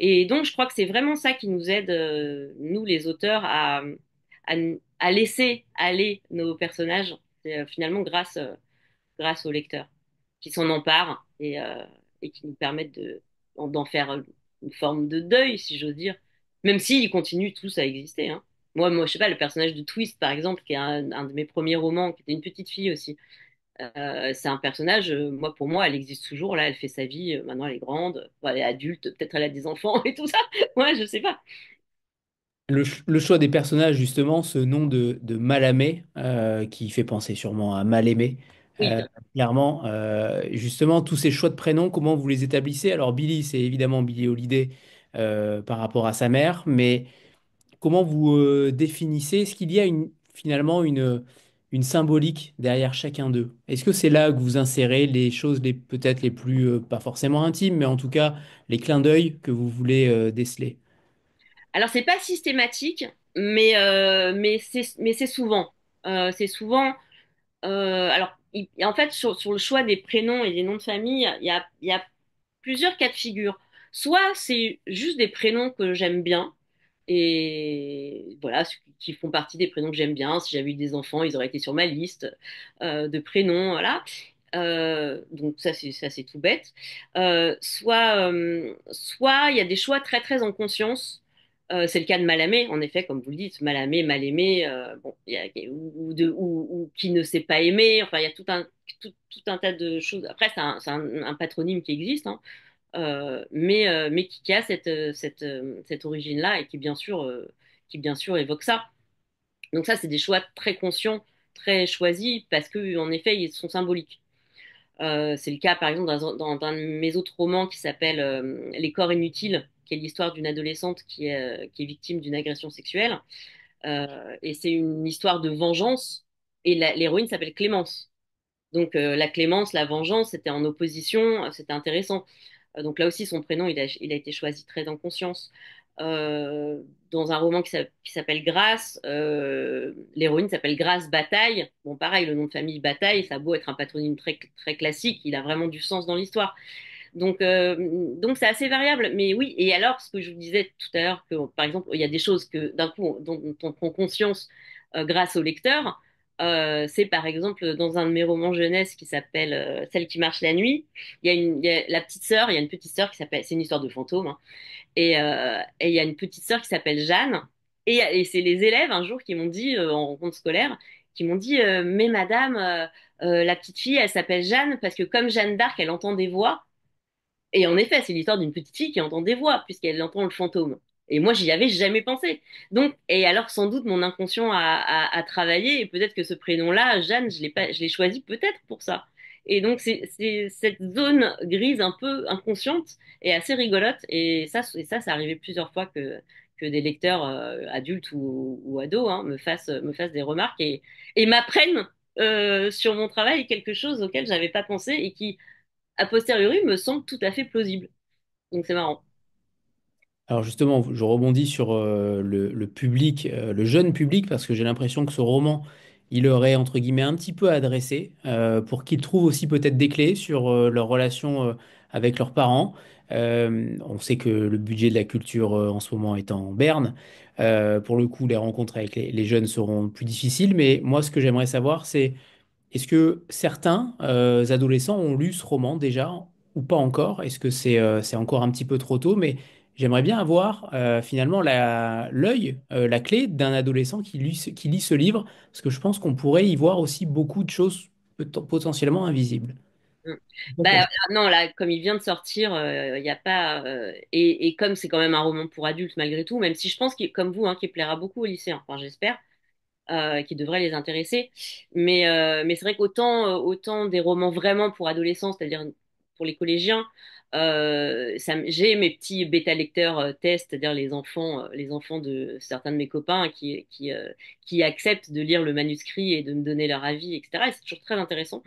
Et donc je crois que c'est vraiment ça qui nous aide, nous les auteurs, à, à laisser aller nos personnages, c'est, finalement grâce aux lecteurs qui s'en emparent et qui nous permettent d'en faire une forme de deuil, si j'ose dire, même s'ils continuent tous à exister. Hein. Je sais pas, le personnage de Twist, par exemple, qui est un de mes premiers romans, qui était une petite fille aussi. C'est un personnage, pour moi, elle existe toujours. Là, elle fait sa vie. Maintenant, elle est grande. Bon, elle est adulte. Peut-être elle a des enfants et tout ça. Moi, je sais pas. Le choix des personnages, justement, ce nom de Malamé, qui fait penser sûrement à Mal-aimé, Oui. clairement, justement, tous ces choix de prénoms, comment vous les établissez? Alors, Billy, c'est évidemment Billy Holiday par rapport à sa mère, mais comment vous définissez? Est-ce qu'il y a finalement une symbolique derrière chacun d'eux? Est-ce que c'est là que vous insérez les choses peut-être les plus, pas forcément intimes, mais en tout cas les clins d'œil que vous voulez déceler? Alors, c'est pas systématique, mais c'est souvent. C'est souvent. En fait, sur le choix des prénoms et des noms de famille, il y a plusieurs cas de figure. Soit c'est juste des prénoms que j'aime bien, et voilà, qui font partie des prénoms que j'aime bien. Si j'avais eu des enfants, ils auraient été sur ma liste de prénoms, voilà. Donc ça c'est tout bête. Soit il y a des choix très en conscience. C'est le cas de Malamé, en effet, comme vous le dites, Malamé, mal aimé, bon, ou qui ne sait pas aimer. Enfin, il y a tout un tas de choses. Après, c'est un patronyme qui existe, hein, mais qui a cette origine-là et qui bien sûr évoque ça. Donc ça, c'est des choix très conscients, très choisis, parce que en effet, ils sont symboliques. C'est le cas, par exemple, dans un de mes autres romans qui s'appelle Les corps inutiles, qui est l'histoire d'une adolescente qui est victime d'une agression sexuelle. Et c'est une histoire de vengeance. Et l'héroïne s'appelle Clémence. Donc la clémence, la vengeance, c'était en opposition, c'était intéressant. Donc là aussi, son prénom, il a été choisi très en conscience. Euh, Dans un roman qui s'appelle Grâce, l'héroïne s'appelle Grâce Bataille. Bon, pareil, le nom de famille Bataille, ça a beau être un patronyme très classique, il a vraiment du sens dans l'histoire. Donc c'est assez variable. Mais oui, et alors, ce que je vous disais tout à l'heure, que par exemple, il y a des choses que d'un coup, dont on prend conscience grâce au lecteur. C'est par exemple dans un de mes romans jeunesse qui s'appelle Celle qui marche la nuit. Il y a la petite sœur, il y a une petite sœur qui s'appelle, c'est une histoire de fantôme, hein, et il y a une petite sœur qui s'appelle Jeanne. Et c'est les élèves un jour qui m'ont dit, en rencontre scolaire, qui m'ont dit, mais madame, la petite fille, elle s'appelle Jeanne parce que comme Jeanne d'Arc, elle entend des voix. Et en effet, c'est l'histoire d'une petite fille qui entend des voix, puisqu'elle entend le fantôme. Et moi, j'y avais jamais pensé. Donc, et alors, sans doute, mon inconscient a travaillé, et peut-être que ce prénom-là, Jeanne, je l'ai choisi peut-être pour ça. Et donc, c'est cette zone grise un peu inconsciente et assez rigolote. Ça arrivé plusieurs fois que des lecteurs adultes ou ados hein, me fassent des remarques et m'apprennent sur mon travail quelque chose auquel j'avais pas pensé et qui, a posteriori, me semble tout à fait plausible. Donc c'est marrant. Alors justement, je rebondis sur le public, le jeune public, parce que j'ai l'impression que ce roman, il leur est entre guillemets un petit peu adressé pour qu'ils trouvent aussi peut-être des clés sur leur relation avec leurs parents. On sait que le budget de la culture en ce moment est en berne. Pour le coup, les rencontres avec les jeunes seront plus difficiles, mais moi, ce que j'aimerais savoir, c'est est-ce que certains adolescents ont lu ce roman déjà ou pas encore? Est-ce que c'est encore un petit peu trop tôt? Mais j'aimerais bien avoir finalement l'œil, la clé d'un adolescent qui lit ce livre, parce que je pense qu'on pourrait y voir aussi beaucoup de choses potentiellement invisibles. Mm. Bah, non, là, comme il vient de sortir, il y a pas. Et comme c'est quand même un roman pour adultes malgré tout, même si je pense qu'il, comme vous, hein, qu'il plaira beaucoup aux lycéens, enfin, j'espère, qu'il devrait les intéresser. Mais c'est vrai qu'autant des romans vraiment pour adolescents, c'est-à-dire pour les collégiens, j'ai mes petits bêta-lecteurs tests, c'est-à-dire les enfants de certains de mes copains qui acceptent de lire le manuscrit et de me donner leur avis, etc. Et c'est toujours très intéressant.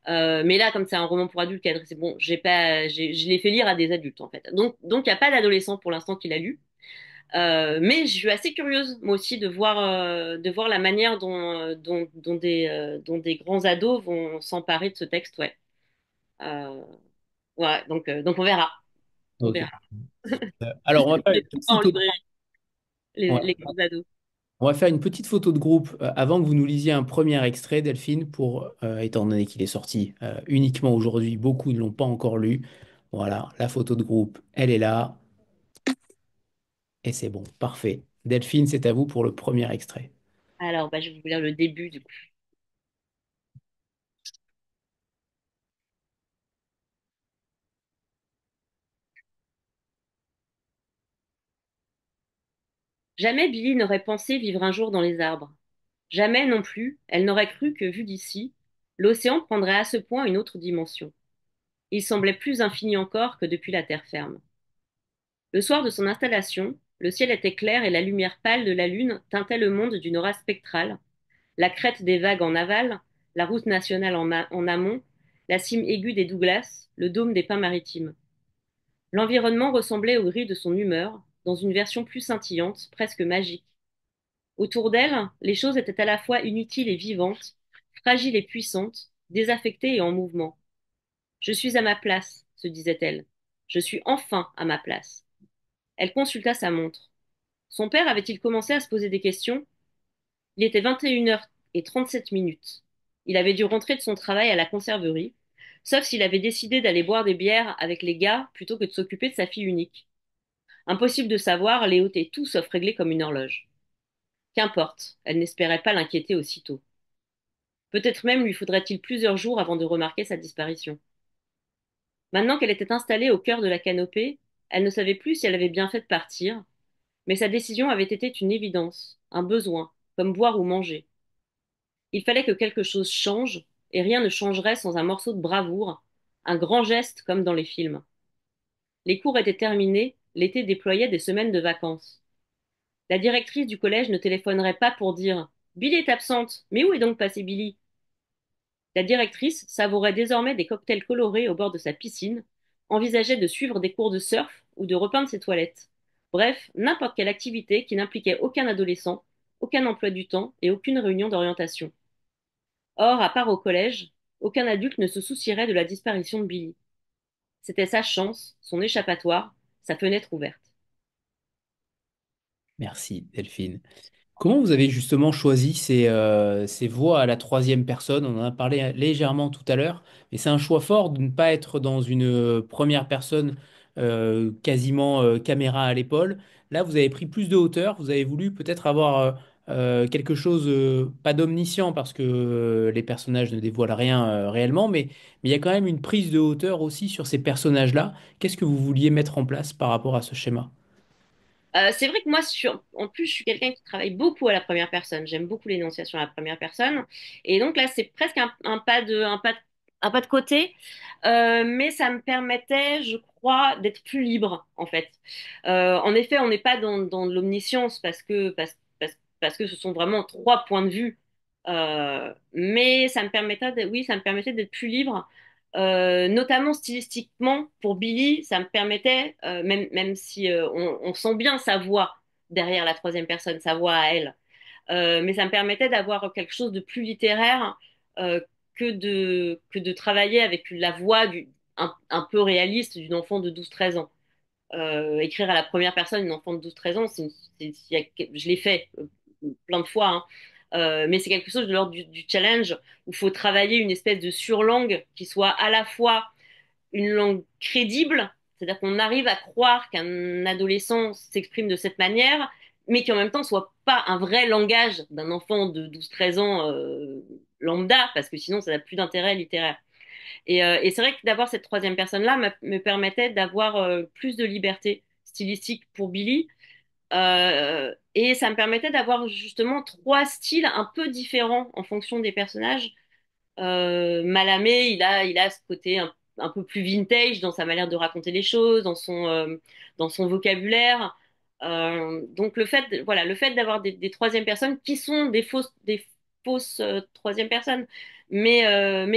Mais là, comme c'est un roman pour adultes qui est adressé, bon, je l'ai fait lire à des adultes en fait. Donc il n'y a pas d'adolescent pour l'instant qui l'a lu. Mais je suis assez curieuse, moi aussi, de voir la manière dont des grands ados vont s'emparer de ce texte, ouais. Euh, ouais, donc on verra. On Ok. verra. Alors, on va faire Les une trouve petite pas en photo. librairie, Ouais. les grands ados. On va faire une petite photo de groupe avant que vous nous lisiez un premier extrait, Delphine, étant donné qu'il est sorti uniquement aujourd'hui, beaucoup ne l'ont pas encore lu. Voilà, la photo de groupe, elle est là, et c'est bon, parfait. Delphine, c'est à vous pour le premier extrait. Alors, bah, je vais vous lire le début du coup. Jamais Billy n'aurait pensé vivre un jour dans les arbres. Jamais non plus, elle n'aurait cru que, vu d'ici, l'océan prendrait à ce point une autre dimension. Il semblait plus infini encore que depuis la terre ferme. Le soir de son installation, le ciel était clair et la lumière pâle de la lune teintait le monde d'une aura spectrale, la crête des vagues en aval, la route nationale en amont, la cime aiguë des Douglas, le dôme des pins maritimes. L'environnement ressemblait au gris de son humeur, dans une version plus scintillante, presque magique. Autour d'elle, les choses étaient à la fois inutiles et vivantes, fragiles et puissantes, désaffectées et en mouvement. Je suis à ma place, se disait-elle. Je suis enfin à ma place. Elle consulta sa montre. Son père avait-il commencé à se poser des questions? Il était 21h37. Il avait dû rentrer de son travail à la conserverie, sauf s'il avait décidé d'aller boire des bières avec les gars plutôt que de s'occuper de sa fille unique. Impossible de savoir, Léo était tout sauf réglé comme une horloge. Qu'importe, elle n'espérait pas l'inquiéter aussitôt. Peut-être même lui faudrait-il plusieurs jours avant de remarquer sa disparition. Maintenant qu'elle était installée au cœur de la canopée, elle ne savait plus si elle avait bien fait de partir, mais sa décision avait été une évidence, un besoin, comme boire ou manger. Il fallait que quelque chose change, et rien ne changerait sans un morceau de bravoure, un grand geste comme dans les films. Les cours étaient terminés, l'été déployait des semaines de vacances. La directrice du collège ne téléphonerait pas pour dire Billy est absente, mais où est donc passé Billy? La directrice savourait désormais des cocktails colorés au bord de sa piscine, envisageait de suivre des cours de surf ou de repeindre ses toilettes. Bref, n'importe quelle activité qui n'impliquait aucun adolescent, aucun emploi du temps et aucune réunion d'orientation. Or, à part au collège, aucun adulte ne se soucierait de la disparition de Billy. C'était sa chance, son échappatoire, sa fenêtre ouverte. Merci, Delphine. Comment vous avez justement choisi ces voix à la troisième personne? On en a parlé légèrement tout à l'heure, mais c'est un choix fort de ne pas être dans une première personne quasiment caméra à l'épaule. Là, vous avez pris plus de hauteur, vous avez voulu peut-être avoir quelque chose, pas d'omniscient parce que les personnages ne dévoilent rien réellement, mais il y a quand même une prise de hauteur aussi sur ces personnages-là. Qu'est-ce que vous vouliez mettre en place par rapport à ce schéma? C'est vrai que moi, en plus, je suis quelqu'un qui travaille beaucoup à la première personne. J'aime beaucoup l'énonciation à la première personne. Et donc là, c'est presque un pas de côté. Mais ça me permettait, je crois, d'être plus libre, en fait. En effet, on n'est pas dans l'omniscience parce que ce sont vraiment trois points de vue. Mais oui, ça me permettait d'être plus libre. Notamment stylistiquement, pour Billy, ça me permettait, même si on sent bien sa voix derrière la troisième personne, sa voix à elle. Mais ça me permettait d'avoir quelque chose de plus littéraire euh, que de travailler avec la voix un peu réaliste d'une enfant de 12-13 ans. Écrire à la première personne une enfant de 12-13 ans, je l'ai fait plein de fois, hein. Mais c'est quelque chose de l'ordre du challenge où il faut travailler une espèce de surlangue qui soit à la fois une langue crédible, c'est-à-dire qu'on arrive à croire qu'un adolescent s'exprime de cette manière, mais qui en même temps soit pas un vrai langage d'un enfant de 12-13 ans lambda, parce que sinon ça n'a plus d'intérêt littéraire. Et c'est vrai que d'avoir cette troisième personne-là me permettait d'avoir plus de liberté stylistique pour Billy. Et ça me permettait d'avoir justement trois styles un peu différents en fonction des personnages. Malamé, il a ce côté un peu plus vintage dans sa manière de raconter les choses, dans son vocabulaire. Donc voilà, le fait d'avoir des troisièmes personnes qui sont des fausses troisième personnes, mais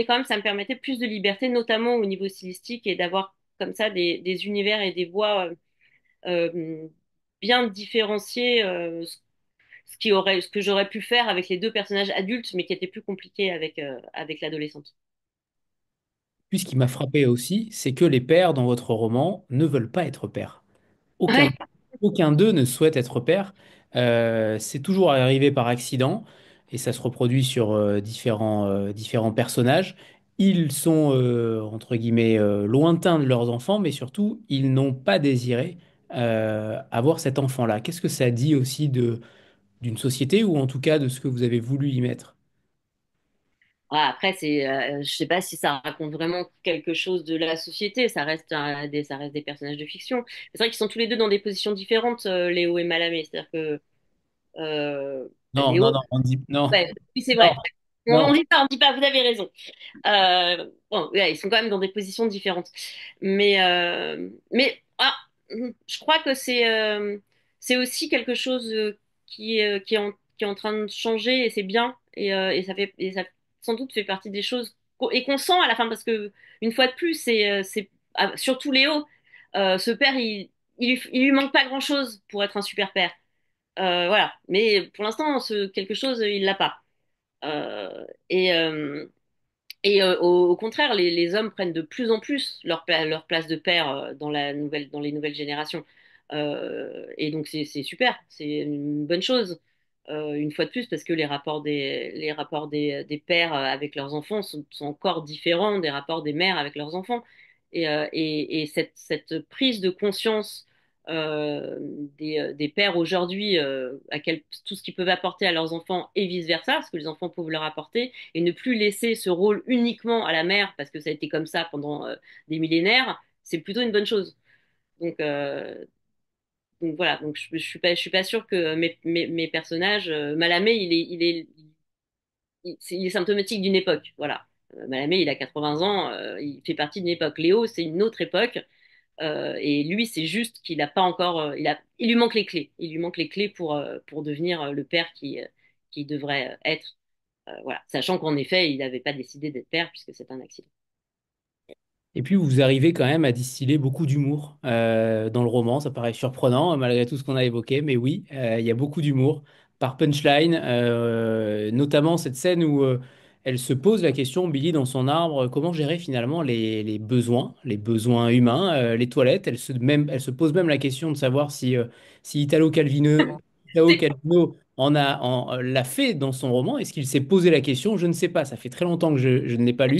quand même, ça me permettait plus de liberté, notamment au niveau stylistique, et d'avoir comme ça des univers et des voix euh, bien différenciés, ce que j'aurais pu faire avec les deux personnages adultes, mais qui était plus compliqué avec l'adolescente. Puis ce qui m'a frappé aussi, c'est que les pères dans votre roman ne veulent pas être pères. Aucun, Ouais. aucun d'eux ne souhaite être père. C'est toujours arrivé par accident et ça se reproduit sur différents personnages. Ils sont, entre guillemets, lointains de leurs enfants, mais surtout, ils n'ont pas désiré avoir cet enfant-là. Qu'est-ce que ça dit aussi d'une société ou en tout cas de ce que vous avez voulu y mettre? Ouais, après, je sais pas si ça raconte vraiment quelque chose de la société. Ça reste des personnages de fiction. C'est vrai qu'ils sont tous les deux dans des positions différentes, Léo et Malamé. C'est-à-dire que Non, non, Léo, non, on dit non, ouais, oui, c'est non, vrai. non. On dit pas. Vous avez raison. Bon, ouais, ils sont quand même dans des positions différentes. Mais je crois que c'est aussi quelque chose qui est en train de changer et c'est bien. Et ça sans doute fait partie des choses et qu'on sent à la fin parce que une fois de plus, surtout Léo, ce père, il lui manque pas grand-chose pour être un super père. Voilà. Mais pour l'instant, quelque chose, il l'a pas. Euh, et, euh, au contraire, les hommes prennent de plus en plus leur place de père dans les nouvelles générations. Et donc c'est super, c'est une bonne chose. Une fois de plus, parce que les rapports des pères avec leurs enfants sont encore différents des rapports des mères avec leurs enfants. Et cette prise de conscience des pères aujourd'hui, tout ce qu'ils peuvent apporter à leurs enfants et vice-versa, ce que les enfants peuvent leur apporter, et ne plus laisser ce rôle uniquement à la mère parce que ça a été comme ça pendant des millénaires, c'est plutôt une bonne chose. Donc, euh, donc voilà, donc je suis pas sûre que mes personnages, Malamé, il est symptomatique d'une époque, voilà. Malamé, il a 80 ans, il fait partie d'une époque. Léo, c'est une autre époque, et lui, c'est juste qu'il n'a pas encore, il lui manque les clés. Il lui manque les clés pour devenir le père qui devrait être. Voilà, sachant qu'en effet, il n'avait pas décidé d'être père puisque c'est un accident. Et puis vous arrivez quand même à distiller beaucoup d'humour dans le roman. Ça paraît surprenant malgré tout ce qu'on a évoqué, mais oui, il y a beaucoup d'humour par punchline, notamment cette scène où elle se pose la question, Billy dans son arbre, comment gérer finalement les besoins humains, les toilettes. Elle se pose même la question de savoir si Italo Calvino l'a fait dans son roman. Est-ce qu'il s'est posé la question? Je ne sais pas. Ça fait très longtemps que je ne l'ai pas lu.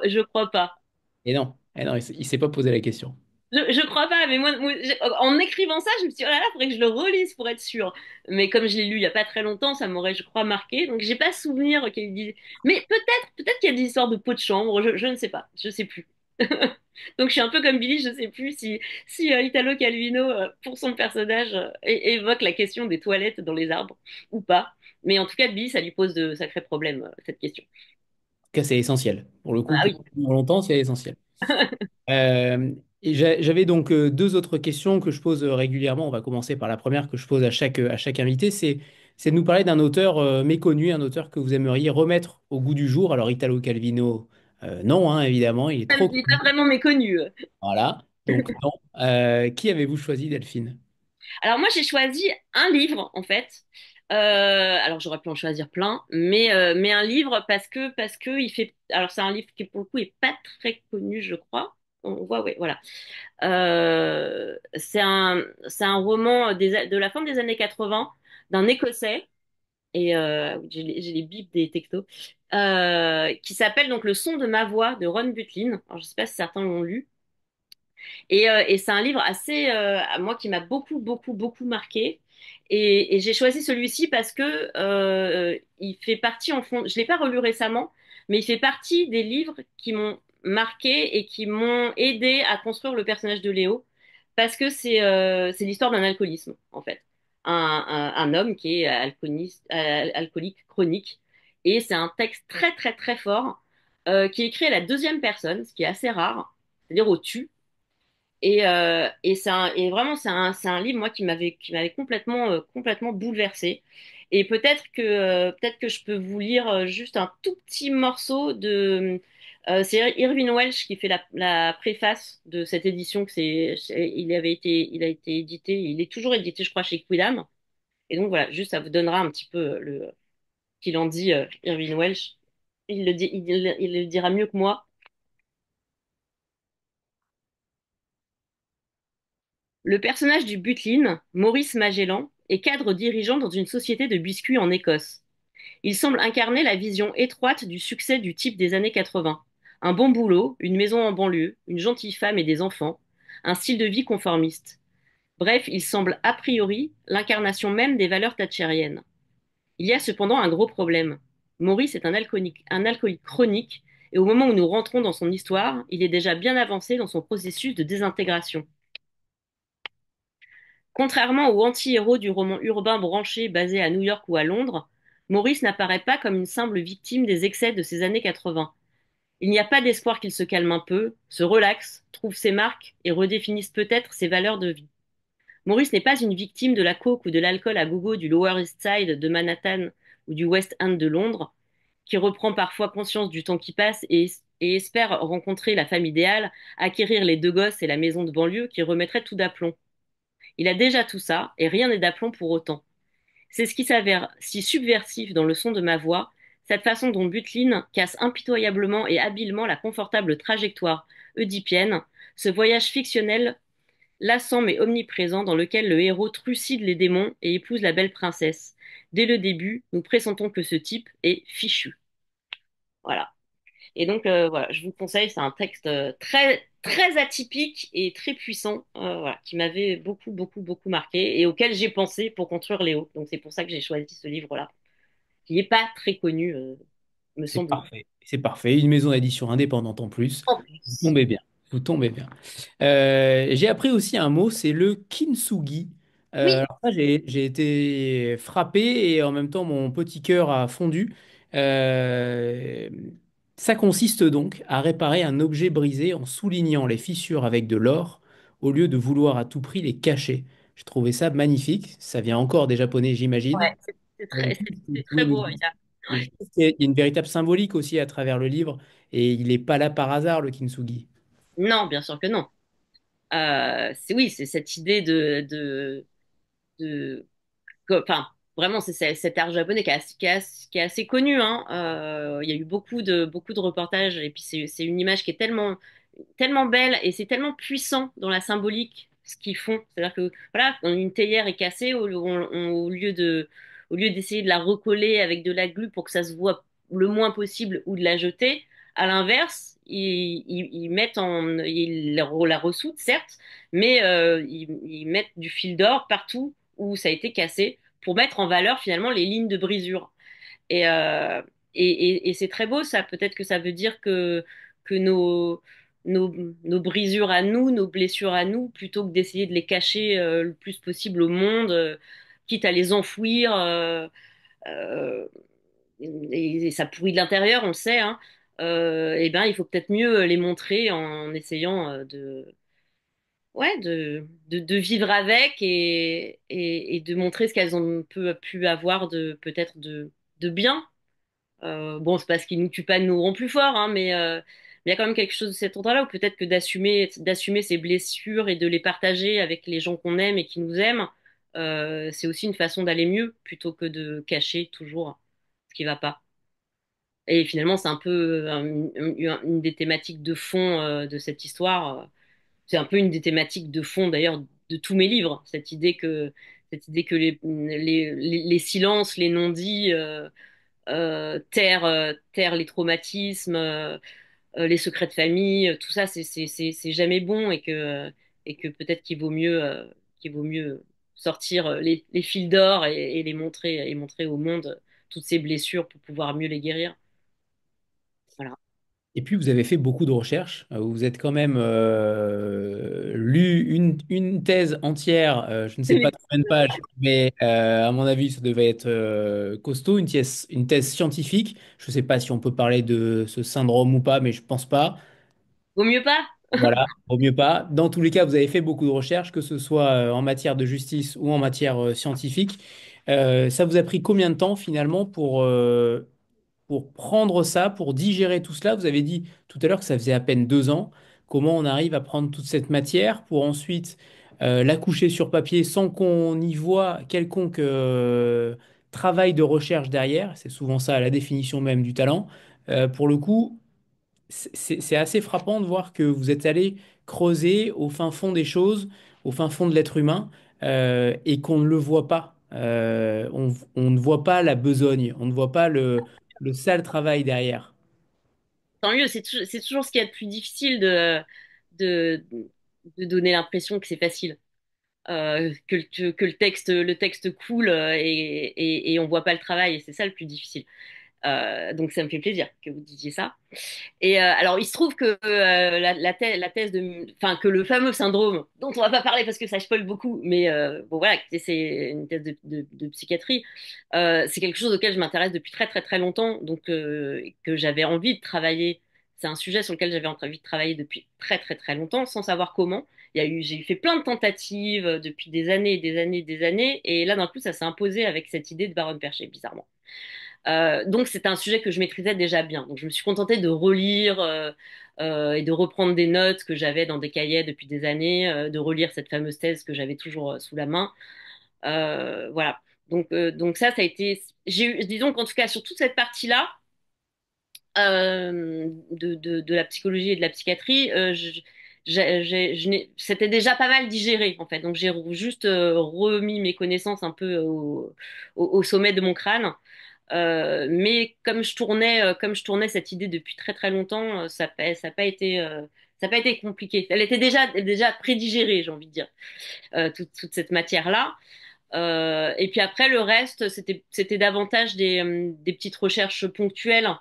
Je crois pas. Et non, il s'est pas posé la question. Je crois pas, mais en écrivant ça, je me suis dit, oh là là, faudrait que je le relise pour être sûre. Mais comme je l'ai lu il y a pas très longtemps, ça m'aurait, je crois, marqué. Donc, j'ai pas souvenir qu'il disait. Mais peut-être qu'il y a des histoires de pots de chambre, je ne sais pas, je sais plus. Donc, je suis un peu comme Billy, je sais plus si Italo Calvino, pour son personnage, évoque la question des toilettes dans les arbres ou pas. Mais en tout cas, Billy, ça lui pose de sacrés problèmes, cette question. Tout cas, c'est essentiel. Pour le coup, Ah pour oui. longtemps, c'est essentiel. Et j'avais donc deux autres questions que je pose régulièrement. On va commencer par la première que je pose à chaque invité. C'est de nous parler d'un auteur méconnu, un auteur que vous aimeriez remettre au goût du jour. Alors, Italo Calvino, non, hein, évidemment, il est trop Il est pas connu. vraiment méconnu. Voilà. Donc, non. Qui avez-vous choisi, Delphine? Alors moi, j'ai choisi un livre, en fait, Alors j'aurais pu en choisir plein, mais un livre parce que il fait. Alors c'est un livre qui pour le coup est pas très connu, je crois. On voit, ouais, voilà. C'est un roman de la fin des années 80 d'un Écossais et j'ai les bips des textos qui s'appelle donc Le son de ma voix de Ron Butlin. Alors je sais pas si certains l'ont lu. Et c'est un livre assez, moi, qui m'a beaucoup, beaucoup, beaucoup marqué. Et j'ai choisi celui-ci parce que il fait partie, en fond, je l'ai pas relu récemment, mais il fait partie des livres qui m'ont marqué et qui m'ont aidé à construire le personnage de Léo, parce que c'est l'histoire d'un alcoolisme, en fait. Un homme qui est alcoolique chronique. Et c'est un texte très, très, très fort qui est écrit à la deuxième personne, ce qui est assez rare, c'est-à-dire au tu. Et vraiment, c'est un livre, moi, qui m'avait complètement bouleversée. Et peut-être que je peux vous lire juste un tout petit morceau de. C'est Irvine Welsh qui fait la préface de cette édition. Il a été édité, il est toujours édité, je crois, chez Quidam. Et donc voilà, juste ça vous donnera un petit peu le qu'il en dit, Irvine Welsh. Il le dira mieux que moi. Le personnage du Butlin, Maurice Magellan, est cadre dirigeant dans une société de biscuits en Écosse. Il semble incarner la vision étroite du succès du type des années 80. Un bon boulot, une maison en banlieue, une gentille femme et des enfants, un style de vie conformiste. Bref, il semble a priori l'incarnation même des valeurs thatchériennes. Il y a cependant un gros problème. Maurice est un alcoolique chronique, et au moment où nous rentrons dans son histoire, il est déjà bien avancé dans son processus de désintégration. Contrairement au anti-héros du roman urbain branché basé à New York ou à Londres, Maurice n'apparaît pas comme une simple victime des excès de ces années 80. Il n'y a pas d'espoir qu'il se calme un peu, se relaxe, trouve ses marques et redéfinisse peut-être ses valeurs de vie. Maurice n'est pas une victime de la coke ou de l'alcool à gogo du Lower East Side de Manhattan ou du West End de Londres, qui reprend parfois conscience du temps qui passe et espère rencontrer la femme idéale, acquérir les deux gosses et la maison de banlieue qui remettrait tout d'aplomb. Il a déjà tout ça, et rien n'est d'aplomb pour autant. C'est ce qui s'avère si subversif dans le son de ma voix, cette façon dont Butlin casse impitoyablement et habilement la confortable trajectoire oedipienne, ce voyage fictionnel lassant mais omniprésent dans lequel le héros trucide les démons et épouse la belle princesse. Dès le début, nous pressentons que ce type est fichu. Voilà. Et donc, voilà, je vous conseille, c'est un texte très, très atypique et très puissant, voilà, qui m'avait beaucoup, beaucoup, beaucoup marqué et auquel j'ai pensé pour construire Léo. Donc, c'est pour ça que j'ai choisi ce livre-là, qui n'est pas très connu, me C'est semble. parfait. C'est parfait. Une maison d'édition indépendante en plus. En Vous plus. tombez bien. Vous tombez bien. J'ai appris aussi un mot, c'est le kintsugi. Oui, Alors ça, j'ai été frappé et en même temps, mon petit cœur a fondu. Euh, Ça consiste donc à réparer un objet brisé en soulignant les fissures avec de l'or au lieu de vouloir à tout prix les cacher. J'ai trouvé ça magnifique. Ça vient encore des Japonais, j'imagine. ouais, c'est En très, plus, c'est tout est très beau. logique. Et je trouve qu'il y a une véritable symbolique aussi à travers le livre, et il n'est pas là par hasard, le kintsugi. Non, bien sûr que non. Oui, c'est cette idée de enfin, vraiment, c'est cet art japonais qui est assez connu, hein. Il y a eu beaucoup de reportages, et puis c'est une image qui est tellement, tellement belle et c'est tellement puissant dans la symbolique, ce qu'ils font. C'est-à-dire que, voilà, quand une théière est cassée, au lieu d'essayer de la recoller avec de la glu pour que ça se voit le moins possible ou de la jeter, à l'inverse, ils mettent ils la ressoudent, certes, mais ils mettent du fil d'or partout où ça a été cassé pour mettre en valeur finalement les lignes de brisure. Et, euh, et c'est très beau ça. Peut-être que ça veut dire que nos brisures à nous, nos blessures à nous, plutôt que d'essayer de les cacher le plus possible au monde, quitte à les enfouir, euh, et ça pourrit de l'intérieur, on le sait, hein, eh ben, il faut peut-être mieux les montrer en essayant ouais, de vivre avec et de montrer ce qu'elles ont pu avoir peut-être de bien. Bon, c'est parce qu'ils nous tuent pas, nous rend plus forts, hein, mais il y a quand même quelque chose de cet ordre-là, ou peut-être que d'assumer ces blessures et de les partager avec les gens qu'on aime et qui nous aiment, C'est aussi une façon d'aller mieux plutôt que de cacher toujours ce qui va pas. Et finalement, c'est un peu une des thématiques de fond de cette histoire. C'est un peu une des thématiques de fond d'ailleurs de tous mes livres, cette idée que les silences, les non-dits taire les traumatismes, les secrets de famille, tout ça, c'est jamais bon et que peut-être qu'il vaut mieux sortir les fils d'or et les montrer au monde toutes ces blessures pour pouvoir mieux les guérir. Voilà. Et puis, vous avez fait beaucoup de recherches. Vous êtes quand même lu une thèse entière, je ne sais pas combien de pages, mais à mon avis, ça devait être costaud, une thèse scientifique. Je ne sais pas si on peut parler de ce syndrome ou pas, mais je pense pas. Vaut mieux pas? Voilà, au mieux pas. Dans tous les cas, vous avez fait beaucoup de recherches, que ce soit en matière de justice ou en matière scientifique. Ça vous a pris combien de temps finalement pour prendre ça, pour digérer tout cela? Vous avez dit tout à l'heure que ça faisait à peine 2 ans. Comment on arrive à prendre toute cette matière pour ensuite la coucher sur papier sans qu'on y voit quelconque travail de recherche derrière? C'est souvent ça la définition même du talent. Pour le coup, c'est assez frappant de voir que vous êtes allé creuser au fin fond des choses, au fin fond de l'être humain, et qu'on ne le voit pas. On ne voit pas la besogne, on ne voit pas le sale travail derrière. Tant mieux, c'est toujours ce qu'il y a de plus difficile de, de donner l'impression que c'est facile. Que le texte coule et on voit pas le travail, et c'est ça le plus difficile. Donc ça me fait plaisir que vous disiez ça. Et alors, il se trouve que la thèse enfin, que le fameux syndrome, dont on va pas parler parce que ça spoil beaucoup, mais bon voilà, c'est une thèse de psychiatrie, c'est quelque chose auquel je m'intéresse depuis très très très longtemps, donc que j'avais envie de travailler. C'est un sujet sur lequel j'avais envie de travailler depuis très très très longtemps, sans savoir comment. J'ai fait plein de tentatives depuis des années, des années, des années, et là d'un coup, ça s'est imposé avec cette idée de Baron Perché, bizarrement. Donc c'était un sujet que je maîtrisais déjà bien. Donc je me suis contentée de relire et de reprendre des notes que j'avais dans des cahiers depuis des années, de relire cette fameuse thèse que j'avais toujours sous la main. Voilà. Donc ça a été, disons qu'en tout cas sur toute cette partie-là de la psychologie et de la psychiatrie, c'était déjà pas mal digéré en fait. Donc j'ai juste remis mes connaissances un peu au sommet de mon crâne. Mais comme je tournais cette idée depuis très très longtemps, ça n'a pas été compliqué. Elle était déjà prédigérée, j'ai envie de dire, toute cette matière-là. Et puis après, le reste, c'était davantage des petites recherches ponctuelles.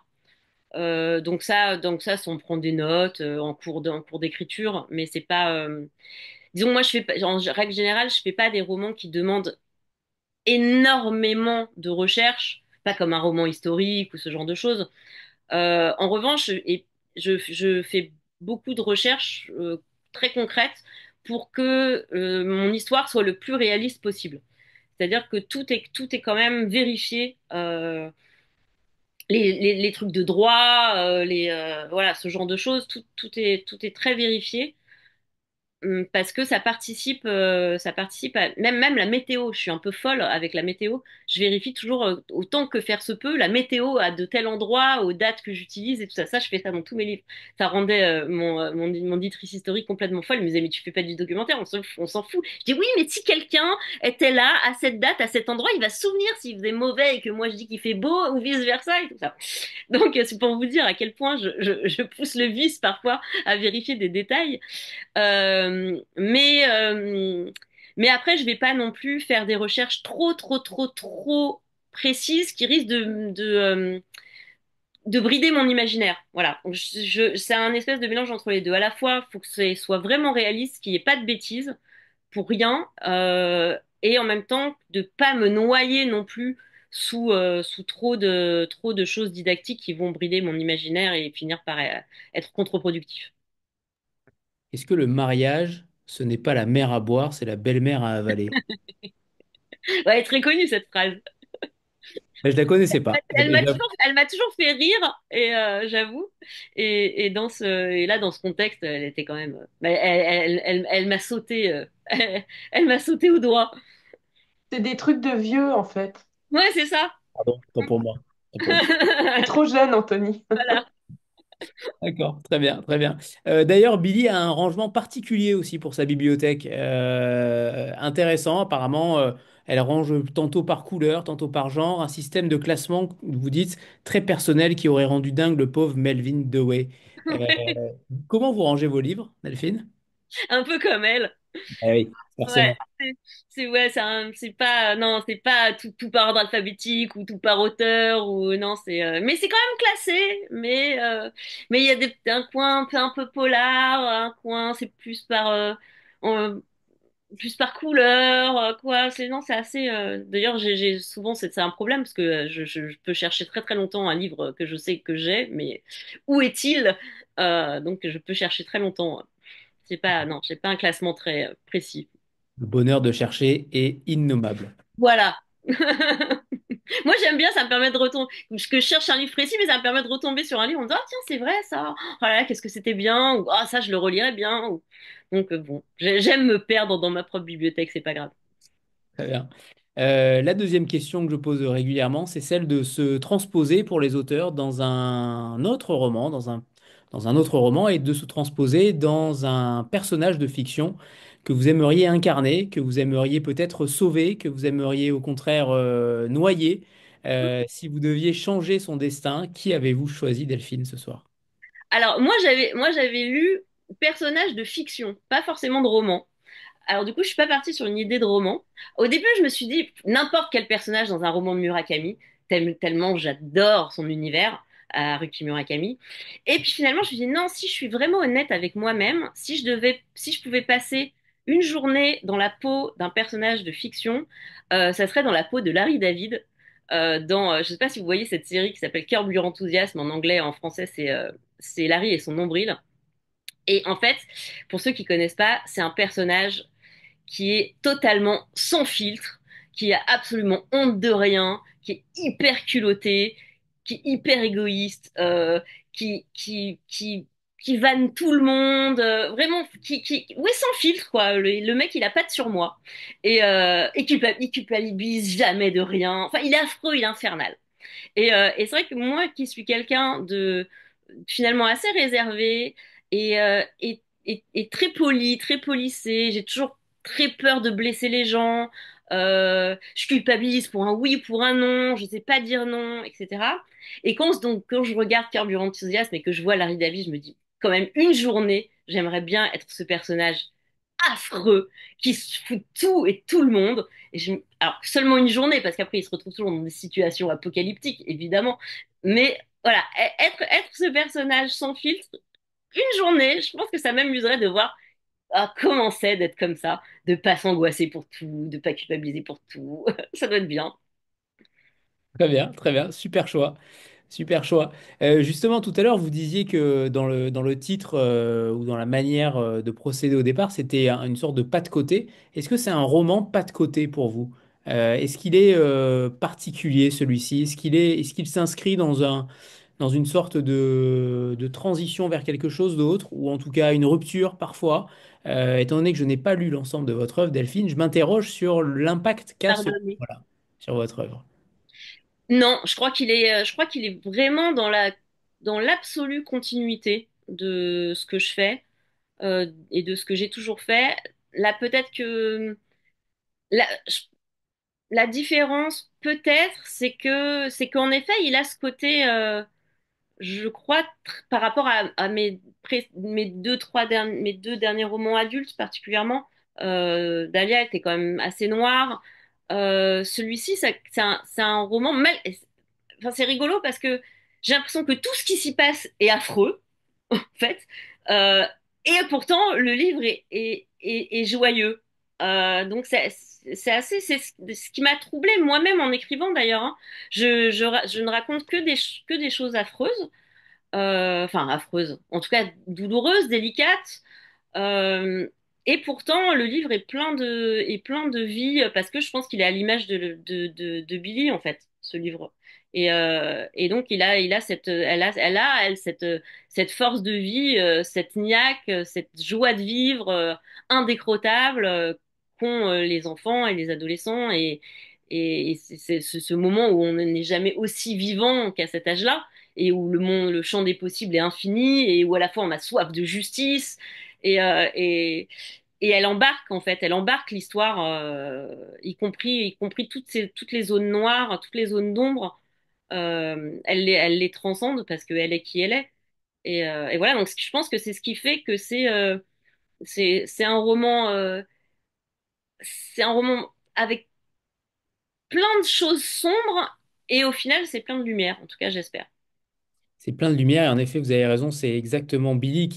Donc ça, on prend des notes en cours d'écriture, mais c'est pas. Disons, moi, je fais pas, en règle générale, je fais pas des romans qui demandent énormément de recherche, pas comme un roman historique ou ce genre de choses. En revanche, je fais beaucoup de recherches très concrètes pour que mon histoire soit le plus réaliste possible. C'est-à-dire que tout est quand même vérifié. Les trucs de droit, voilà, ce genre de choses, tout est très vérifié. Parce que ça participe même la météo. Je suis un peu folle avec la météo. Je vérifie toujours autant que faire se peut la météo à de tel endroit, aux dates que j'utilise et tout ça. Ça, je fais ça dans tous mes livres. Ça rendait mon éditrice historique complètement folle. Elle me disait, mais tu fais pas du documentaire, on s'en fout. Je dis, oui, mais si quelqu'un était là à cette date, à cet endroit, il va se souvenir s'il faisait mauvais et que moi je dis qu'il fait beau ou vice-versa et tout ça. Donc, c'est pour vous dire à quel point je pousse le vice parfois à vérifier des détails. Mais après, je vais pas non plus faire des recherches trop, trop, trop, trop précises qui risquent de brider mon imaginaire. Voilà. Donc, c'est un espèce de mélange entre les deux. À la fois, il faut que ce soit vraiment réaliste, qu'il n'y ait pas de bêtises pour rien, et en même temps, de pas me noyer non plus sous trop de choses didactiques qui vont brider mon imaginaire et finir par être contre-productif. Est-ce que le mariage, ce n'est pas la mère à boire, c'est la belle-mère à avaler? Ouais, très connue cette phrase. Je la connaissais pas. Elle m'a toujours fait rire, et j'avoue. Et là, dans ce contexte, elle était quand même. Elle m'a sauté. Elle m'a sauté au doigt. C'est des trucs de vieux, en fait. Ouais, c'est ça. Pardon, tant pour moi. Tant pour moi. T'es trop jeune, Anthony. Voilà. D'accord, très bien, très bien. D'ailleurs, Billy a un rangement particulier aussi pour sa bibliothèque. Intéressant, apparemment, elle range tantôt par couleur, tantôt par genre, un système de classement, vous dites, très personnel qui aurait rendu dingue le pauvre Melvin Dewey. Euh, Comment vous rangez vos livres, Delphine? Un peu comme elle. Eh oui, Ouais, forcément. ouais, c'est pas, non, c'est pas tout par ordre alphabétique ou tout par auteur ou non, mais c'est quand même classé, mais il y a un coin un peu polar, un coin c'est en- plus par couleur, quoi. Non, c'est assez. D'ailleurs, souvent c'est un problème parce que je peux chercher très très longtemps un livre que je sais que j'ai, mais où est-il? Donc je peux chercher très longtemps. C'est pas, non, j'ai pas un classement très précis. Le bonheur de chercher est innommable. Voilà. Moi, j'aime bien, ça me permet de retomber. Que je cherche un livre précis, mais ça me permet de retomber sur un livre en me disant, ah tiens, c'est vrai ça. Oh là là, qu'est-ce que c'était bien. Ou ah, ça, je le relirais bien. Donc, bon, j'aime me perdre dans ma propre bibliothèque, c'est pas grave. Très bien. La deuxième question que je pose régulièrement, c'est celle de se transposer pour les auteurs dans un autre roman, dans un autre roman, et de se transposer dans un personnage de fiction que vous aimeriez incarner, que vous aimeriez peut-être sauver, que vous aimeriez au contraire noyer. Si vous deviez changer son destin, qui avez-vous choisi, Delphine, ce soir? Alors, moi, j'avais lu personnages de fiction, pas forcément de roman. Alors, du coup, je suis pas partie sur une idée de roman. Au début, je me suis dit, n'importe quel personnage dans un roman de Murakami, tellement j'adore son univers, Haruki Murakami. Et puis finalement, je me suis dit, non, si je suis vraiment honnête avec moi-même, si je pouvais passer une journée dans la peau d'un personnage de fiction, ça serait dans la peau de Larry David. Je sais pas si vous voyez cette série qui s'appelle Curb Your Enthusiasm en anglais, en français, c'est Larry et son nombril. Et en fait, pour ceux qui connaissent pas, c'est un personnage qui est totalement sans filtre, qui a absolument honte de rien, qui est hyper culotté, qui est hyper égoïste, qui vanne tout le monde, vraiment, ouais, sans filtre, quoi. Le mec, il a pas de surmoi. Il culpabilise jamais de rien. Enfin, il est affreux, il est infernal. Et c'est vrai que moi, qui suis quelqu'un de finalement assez réservé et très poli, très policé, j'ai toujours très peur de blesser les gens. Je culpabilise pour un oui, pour un non, je sais pas dire non, etc. Et quand je regarde Curb Your Enthusiasm et que je vois Larry David, je me dis quand même une journée, j'aimerais bien être ce personnage affreux qui se fout de tout et tout le monde. Alors, seulement une journée, parce qu'après, il se retrouve toujours dans des situations apocalyptiques, évidemment. Mais voilà, être ce personnage sans filtre, une journée, je pense que ça m'amuserait de voir comment c'est d'être comme ça, de pas s'angoisser pour tout, de pas culpabiliser pour tout. Ça doit être bien. Très bien, super choix. Super choix. Justement, tout à l'heure, vous disiez que dans le titre ou dans la manière de procéder au départ, c'était une sorte de pas de côté. Est-ce que c'est un roman pas de côté pour vous? Est-ce qu'il est particulier celui-ci? Est-ce qu'il s'inscrit dans une sorte de transition vers quelque chose d'autre, ou en tout cas une rupture parfois? Étant donné que je n'ai pas lu l'ensemble de votre œuvre, Delphine, je m'interroge sur l'impact qu'a ce Pardonnez. livre-là sur votre œuvre. Non, je crois qu'il est vraiment dans l'absolue continuité de ce que je fais et de ce que j'ai toujours fait. Là, peut-être que la, la différence, peut-être, c'est qu'en effet, il a ce côté, je crois, par rapport à mes deux derniers romans adultes particulièrement. Dahlia était quand même assez noir. Celui-ci, c'est un roman mal. Enfin, c'est rigolo parce que j'ai l'impression que tout ce qui s'y passe est affreux, en fait. Euh, et pourtant, le livre est joyeux. Donc, c'est ce qui m'a troublée moi-même en écrivant d'ailleurs, hein. Je ne raconte que des choses affreuses, enfin affreuses, en tout cas douloureuses, délicates. Euh, et pourtant, le livre est plein de vie parce que je pense qu'il est à l'image de Billy, en fait, ce livre. Et donc, il a cette force de vie, cette niaque, cette joie de vivre indécrottable qu'ont les enfants et les adolescents et c'est ce moment où on n'est jamais aussi vivant qu'à cet âge-là et où le champ des possibles est infini et où à la fois on a soif de justice et, euh, et, et elle embarque en fait, elle embarque l'histoire, y compris toutes les zones noires, toutes les zones d'ombre, elle les transcende parce qu'elle est qui elle est. Et voilà, donc je pense que c'est ce qui fait que c'est c'est un roman avec plein de choses sombres et au final c'est plein de lumière, en tout cas j'espère. C'est plein de lumière et en effet, vous avez raison, c'est exactement Billy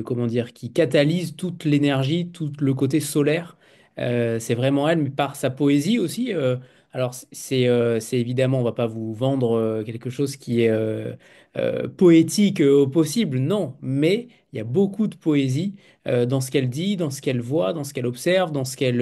comment dire, qui catalyse toute l'énergie, tout le côté solaire. C'est vraiment elle, mais par sa poésie aussi. Alors c'est évidemment, on va pas vous vendre quelque chose qui est poétique au possible, non, mais il y a beaucoup de poésie dans ce qu'elle dit, dans ce qu'elle voit, dans ce qu'elle observe, dans ce qu'elle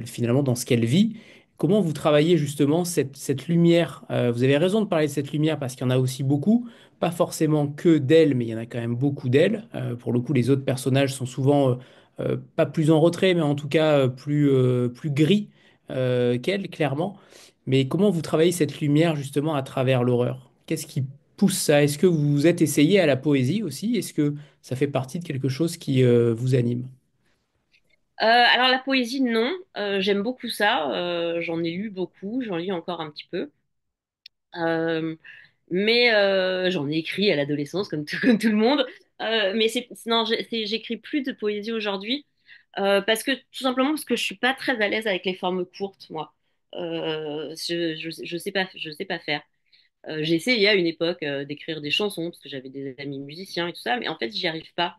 finalement dans ce qu'elle vit. Comment vous travaillez justement cette lumière? Vous avez raison de parler de cette lumière parce qu'il y en a aussi beaucoup, pas forcément que d'elle, mais il y en a quand même beaucoup d'elle. Pour le coup, les autres personnages sont souvent pas plus en retrait, mais en tout cas plus gris qu'elle, clairement. Mais comment vous travaillez cette lumière justement à travers l'horreur? Qu'est-ce qui pousse ça? Est-ce que vous vous êtes essayé à la poésie? Est-ce que ça fait partie de quelque chose qui vous anime? Alors la poésie, non. J'aime beaucoup ça. J'en ai lu beaucoup, j'en lis encore un petit peu. Euh, mais j'en ai écrit à l'adolescence, comme tout le monde. Mais non, j'écris plus de poésie aujourd'hui parce que tout simplement parce que je suis pas très à l'aise avec les formes courtes, moi. Je sais pas faire. J'ai essayé à une époque d'écrire des chansons parce que j'avais des amis musiciens et tout ça, mais en fait j'y arrive pas.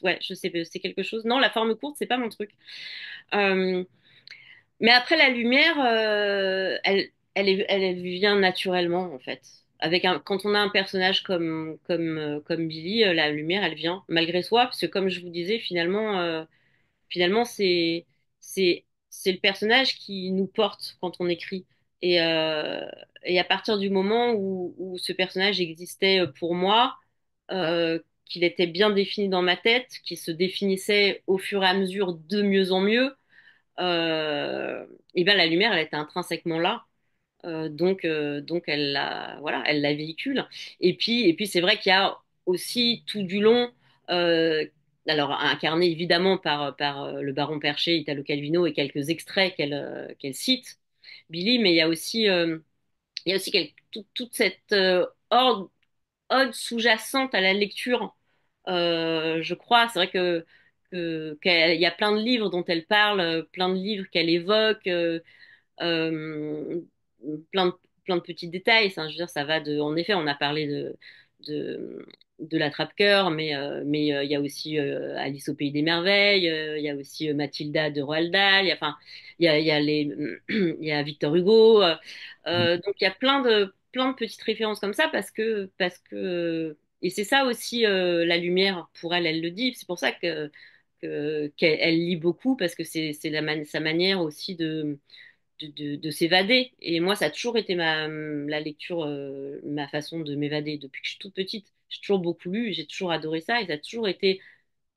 Ouais, je sais, c'est quelque chose. Non, la forme courte, c'est pas mon truc. Euh, mais après, la lumière, elle vient naturellement, en fait. Quand on a un personnage comme Billy, la lumière, elle vient malgré soi, parce que comme je vous disais, finalement, c'est le personnage qui nous porte quand on écrit. Et, euh, et à partir du moment où ce personnage existait pour moi, qu'il était bien défini dans ma tête, qu'il se définissait au fur et à mesure de mieux en mieux, euh, et ben la lumière, elle était intrinsèquement là. Donc voilà, elle la véhicule. Et puis c'est vrai qu'il y a aussi tout du long, euh, alors incarné évidemment par le baron Perché, Italo Calvino et quelques extraits qu'elle cite, Billy, mais il y a aussi toute cette ode sous-jacente à la lecture. Je crois, c'est vrai qu'il y a plein de livres dont elle parle, plein de livres qu'elle évoque. Euh, plein de, plein de petits détails. Je veux dire, ça va en effet, on a parlé de, de l'attrape-cœur, mais il y a aussi Alice au pays des merveilles, il y a aussi Mathilda de Roald Dahl, il y a il y a Victor Hugo. Donc il y a plein de petites références comme ça et c'est ça aussi la lumière pour elle, elle le dit. C'est pour ça qu'elle elle lit beaucoup parce que c'est sa manière aussi de s'évader. Et moi, ça a toujours été la lecture, ma façon de m'évader depuis que je suis toute petite. J'ai toujours beaucoup lu, j'ai toujours adoré ça et ça a toujours été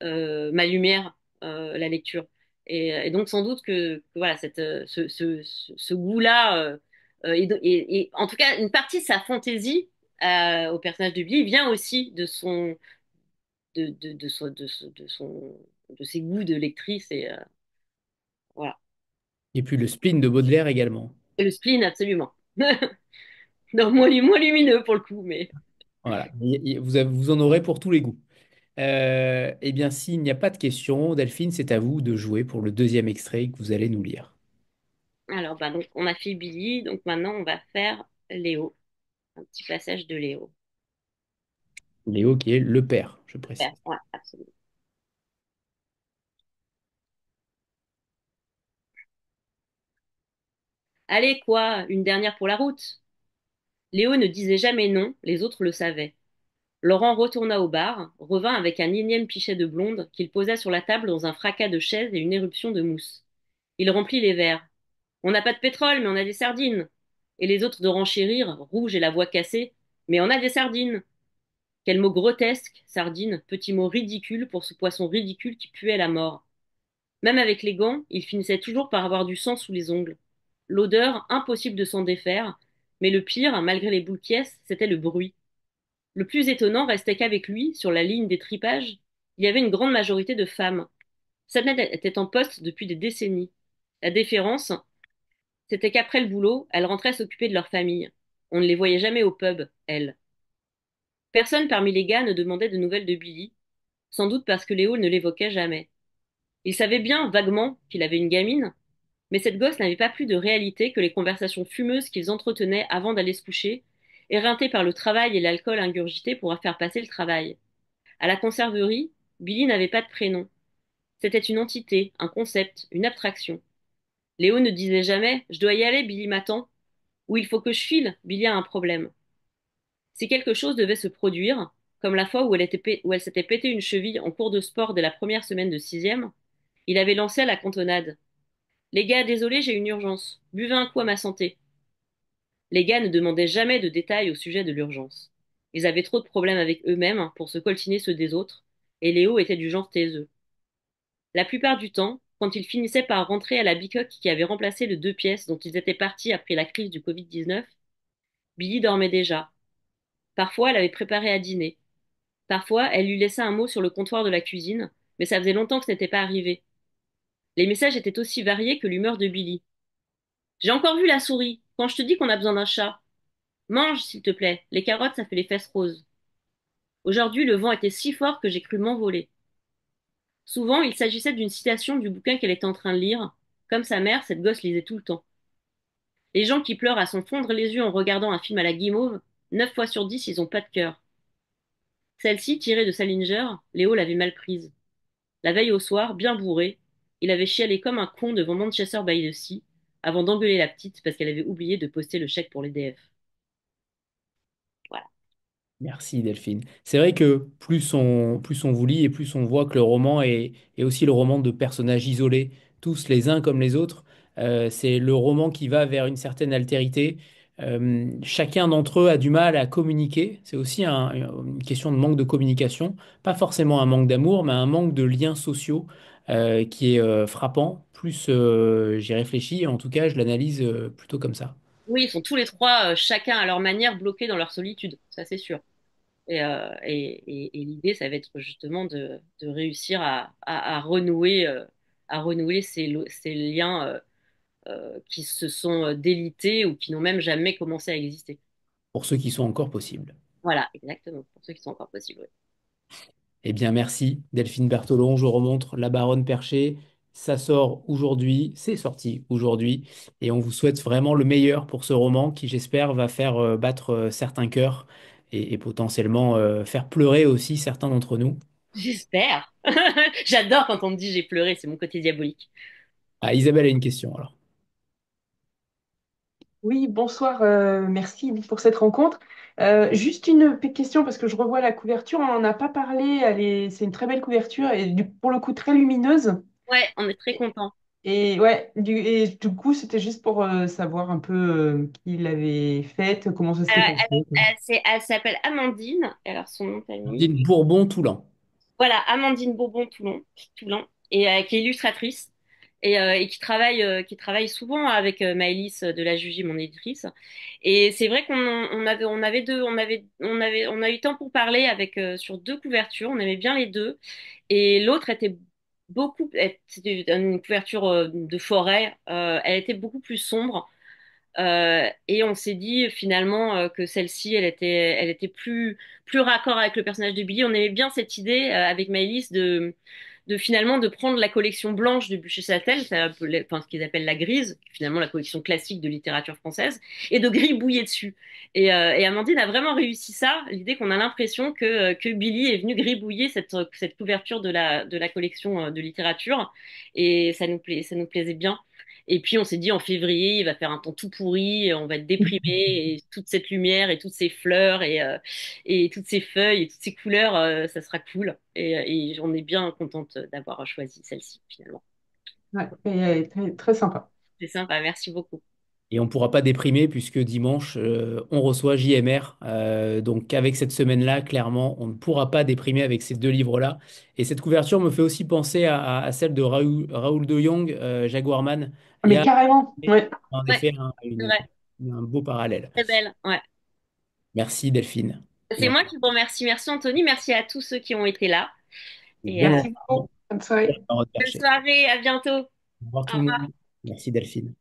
ma lumière, la lecture. Et donc, sans doute que voilà, ce goût-là, et en tout cas, une partie de sa fantaisie au personnage de Billy vient aussi de ses goûts de lectrice. Et voilà. Et puis le spleen de Baudelaire également. Et le spleen, absolument. Non, moins lumineux pour le coup, mais. Voilà, vous en aurez pour tous les goûts. Eh bien, s'il n'y a pas de questions, Delphine, c'est à vous de jouer pour le deuxième extrait que vous allez nous lire. Alors, bah, donc, on a fait Billy, donc maintenant, on va faire Léo. Un petit passage de Léo. Léo qui est le père, je précise. Super, ouais, absolument. Allez, quoi, une dernière pour la route. Léo ne disait jamais non, les autres le savaient. Laurent retourna au bar, revint avec un énième pichet de blonde qu'il posa sur la table dans un fracas de chaises et une éruption de mousse. Il remplit les verres. On n'a pas de pétrole, mais on a des sardines. Et les autres de renchérir, rouges et la voix cassée. Mais on a des sardines. Quel mot grotesque, sardine, petit mot ridicule pour ce poisson ridicule qui puait la mort. Même avec les gants, il finissait toujours par avoir du sang sous les ongles. L'odeur, impossible de s'en défaire, mais le pire, malgré les boules qui c'était le bruit. Le plus étonnant restait qu'avec lui, sur la ligne des tripages, il y avait une grande majorité de femmes. Sadnett était en poste depuis des décennies. La différence, c'était qu'après le boulot, elles rentraient s'occuper de leur famille. On ne les voyait jamais au pub, elles. Personne parmi les gars ne demandait de nouvelles de Billy, sans doute parce que Léo ne l'évoquait jamais. Il savait bien, vaguement, qu'il avait une gamine, mais cette gosse n'avait pas plus de réalité que les conversations fumeuses qu'ils entretenaient avant d'aller se coucher, éreintés par le travail et l'alcool ingurgité pour faire passer le travail. À la conserverie, Billy n'avait pas de prénom. C'était une entité, un concept, une abstraction. Léo ne disait jamais « Je dois y aller, Billy m'attend » ou « Il faut que je file, Billy a un problème ». Si quelque chose devait se produire, comme la fois où elle s'était pété une cheville en cours de sport dès la première semaine de sixième, il avait lancé à la cantonade. Les gars, désolé, j'ai une urgence. Buvez un coup à ma santé. Les gars ne demandaient jamais de détails au sujet de l'urgence. Ils avaient trop de problèmes avec eux-mêmes pour se coltiner ceux des autres, et Léo était du genre taiseux. La plupart du temps, quand ils finissaient par rentrer à la bicoque qui avait remplacé le deux pièces dont ils étaient partis après la crise du Covid-19, Billy dormait déjà. Parfois, elle avait préparé à dîner. Parfois, elle lui laissait un mot sur le comptoir de la cuisine, mais ça faisait longtemps que ce n'était pas arrivé. Les messages étaient aussi variés que l'humeur de Billy. J'ai encore vu la souris. Quand je te dis qu'on a besoin d'un chat, mange, s'il te plaît. Les carottes, ça fait les fesses roses. Aujourd'hui, le vent était si fort que j'ai cru m'envoler. Souvent, il s'agissait d'une citation du bouquin qu'elle était en train de lire. Comme sa mère, cette gosse lisait tout le temps. Les gens qui pleurent à s'en fondre les yeux en regardant un film à la guimauve, 9 fois sur 10, ils ont pas de cœur. Celle-ci, tirée de Salinger, Léo l'avait mal prise. La veille au soir, bien bourré, il avait chialé comme un con devant Manchester by the Sea, avant d'engueuler la petite parce qu'elle avait oublié de poster le chèque pour les DF. Voilà. Merci Delphine. C'est vrai que plus on vous lit et plus on voit que le roman est aussi le roman de personnages isolés, tous les uns comme les autres. C'est le roman qui va vers une certaine altérité. Chacun d'entre eux a du mal à communiquer. C'est aussi une question de manque de communication, pas forcément un manque d'amour, mais un manque de liens sociaux qui est frappant. Plus j'y réfléchis, en tout cas, je l'analyse plutôt comme ça. Oui, ils sont tous les trois, chacun à leur manière, bloqués dans leur solitude, ça c'est sûr. Et l'idée, ça va être justement de réussir à renouer ces liens qui se sont délités ou qui n'ont même jamais commencé à exister. Pour ceux qui sont encore possibles. Voilà, exactement, pour ceux qui sont encore possibles. Oui. Eh bien, merci Delphine Berthelon. Je remontre La Baronne perchée. Ça sort aujourd'hui, c'est sorti aujourd'hui. Et on vous souhaite vraiment le meilleur pour ce roman qui, j'espère, va faire battre certains cœurs et potentiellement faire pleurer aussi certains d'entre nous. J'espère. J'adore quand on me dit j'ai pleuré, c'est mon côté diabolique. Ah, Isabelle a une question alors. Oui, bonsoir, merci pour cette rencontre. Juste une question parce que je revois la couverture, on n'en a pas parlé, c'est une très belle couverture et pour le coup très lumineuse. Ouais, on est très contents. Et ouais, du coup, c'était juste pour savoir un peu qui l'avait faite, comment ça s'était passé, quoi. Elle s'appelle Amandine, alors son nom de famille. Amandine Bourbon-Toulon. Voilà, Amandine Toulon, et qui est illustratrice et qui travaille souvent avec Maëlys de la Jugie, mon éditrice. Et c'est vrai on avait deux, on a eu temps pour parler avec sur deux couvertures. On aimait bien les deux, et l'autre était c'était une couverture de forêt. Elle était beaucoup plus sombre. Et on s'est dit finalement que celle-ci, elle était plus raccord avec le personnage de Billy. On aimait bien cette idée avec Maëlys de finalement de prendre la collection blanche de Bûcher-Châtel, enfin, ce qu'ils appellent la grise, finalement la collection classique de littérature française, et de gribouiller dessus. Et Amandine a vraiment réussi ça, l'idée qu'on a l'impression que Billy est venu gribouiller cette couverture de la collection de littérature, et ça nous plaisait bien. Et puis on s'est dit en février, il va faire un temps tout pourri, on va être déprimé, et toute cette lumière et toutes ces fleurs et toutes ces feuilles et toutes ces couleurs, ça sera cool. Et on est bien contente d'avoir choisi celle-ci finalement. Ouais, et, très, très sympa. C'est sympa, merci beaucoup. Et on ne pourra pas déprimer puisque dimanche, on reçoit JMR. Donc avec cette semaine-là, clairement, on ne pourra pas déprimer avec ces deux livres-là. Et cette couverture me fait aussi penser à celle de Raoul de Jong, Jaguarman. Ah, Il y mais a carrément, ouais. en Ouais, effet c'est vrai. un beau parallèle. Très belle. Ouais. Merci Delphine. C'est Et moi qui vous remercie. Merci Anthony. Merci à tous ceux qui ont été là. Et bien Merci entendu, beaucoup. Bonne soirée. Baronne bonne Percher. soirée. À bientôt. Au revoir Au tout le revoir. monde. Merci Delphine.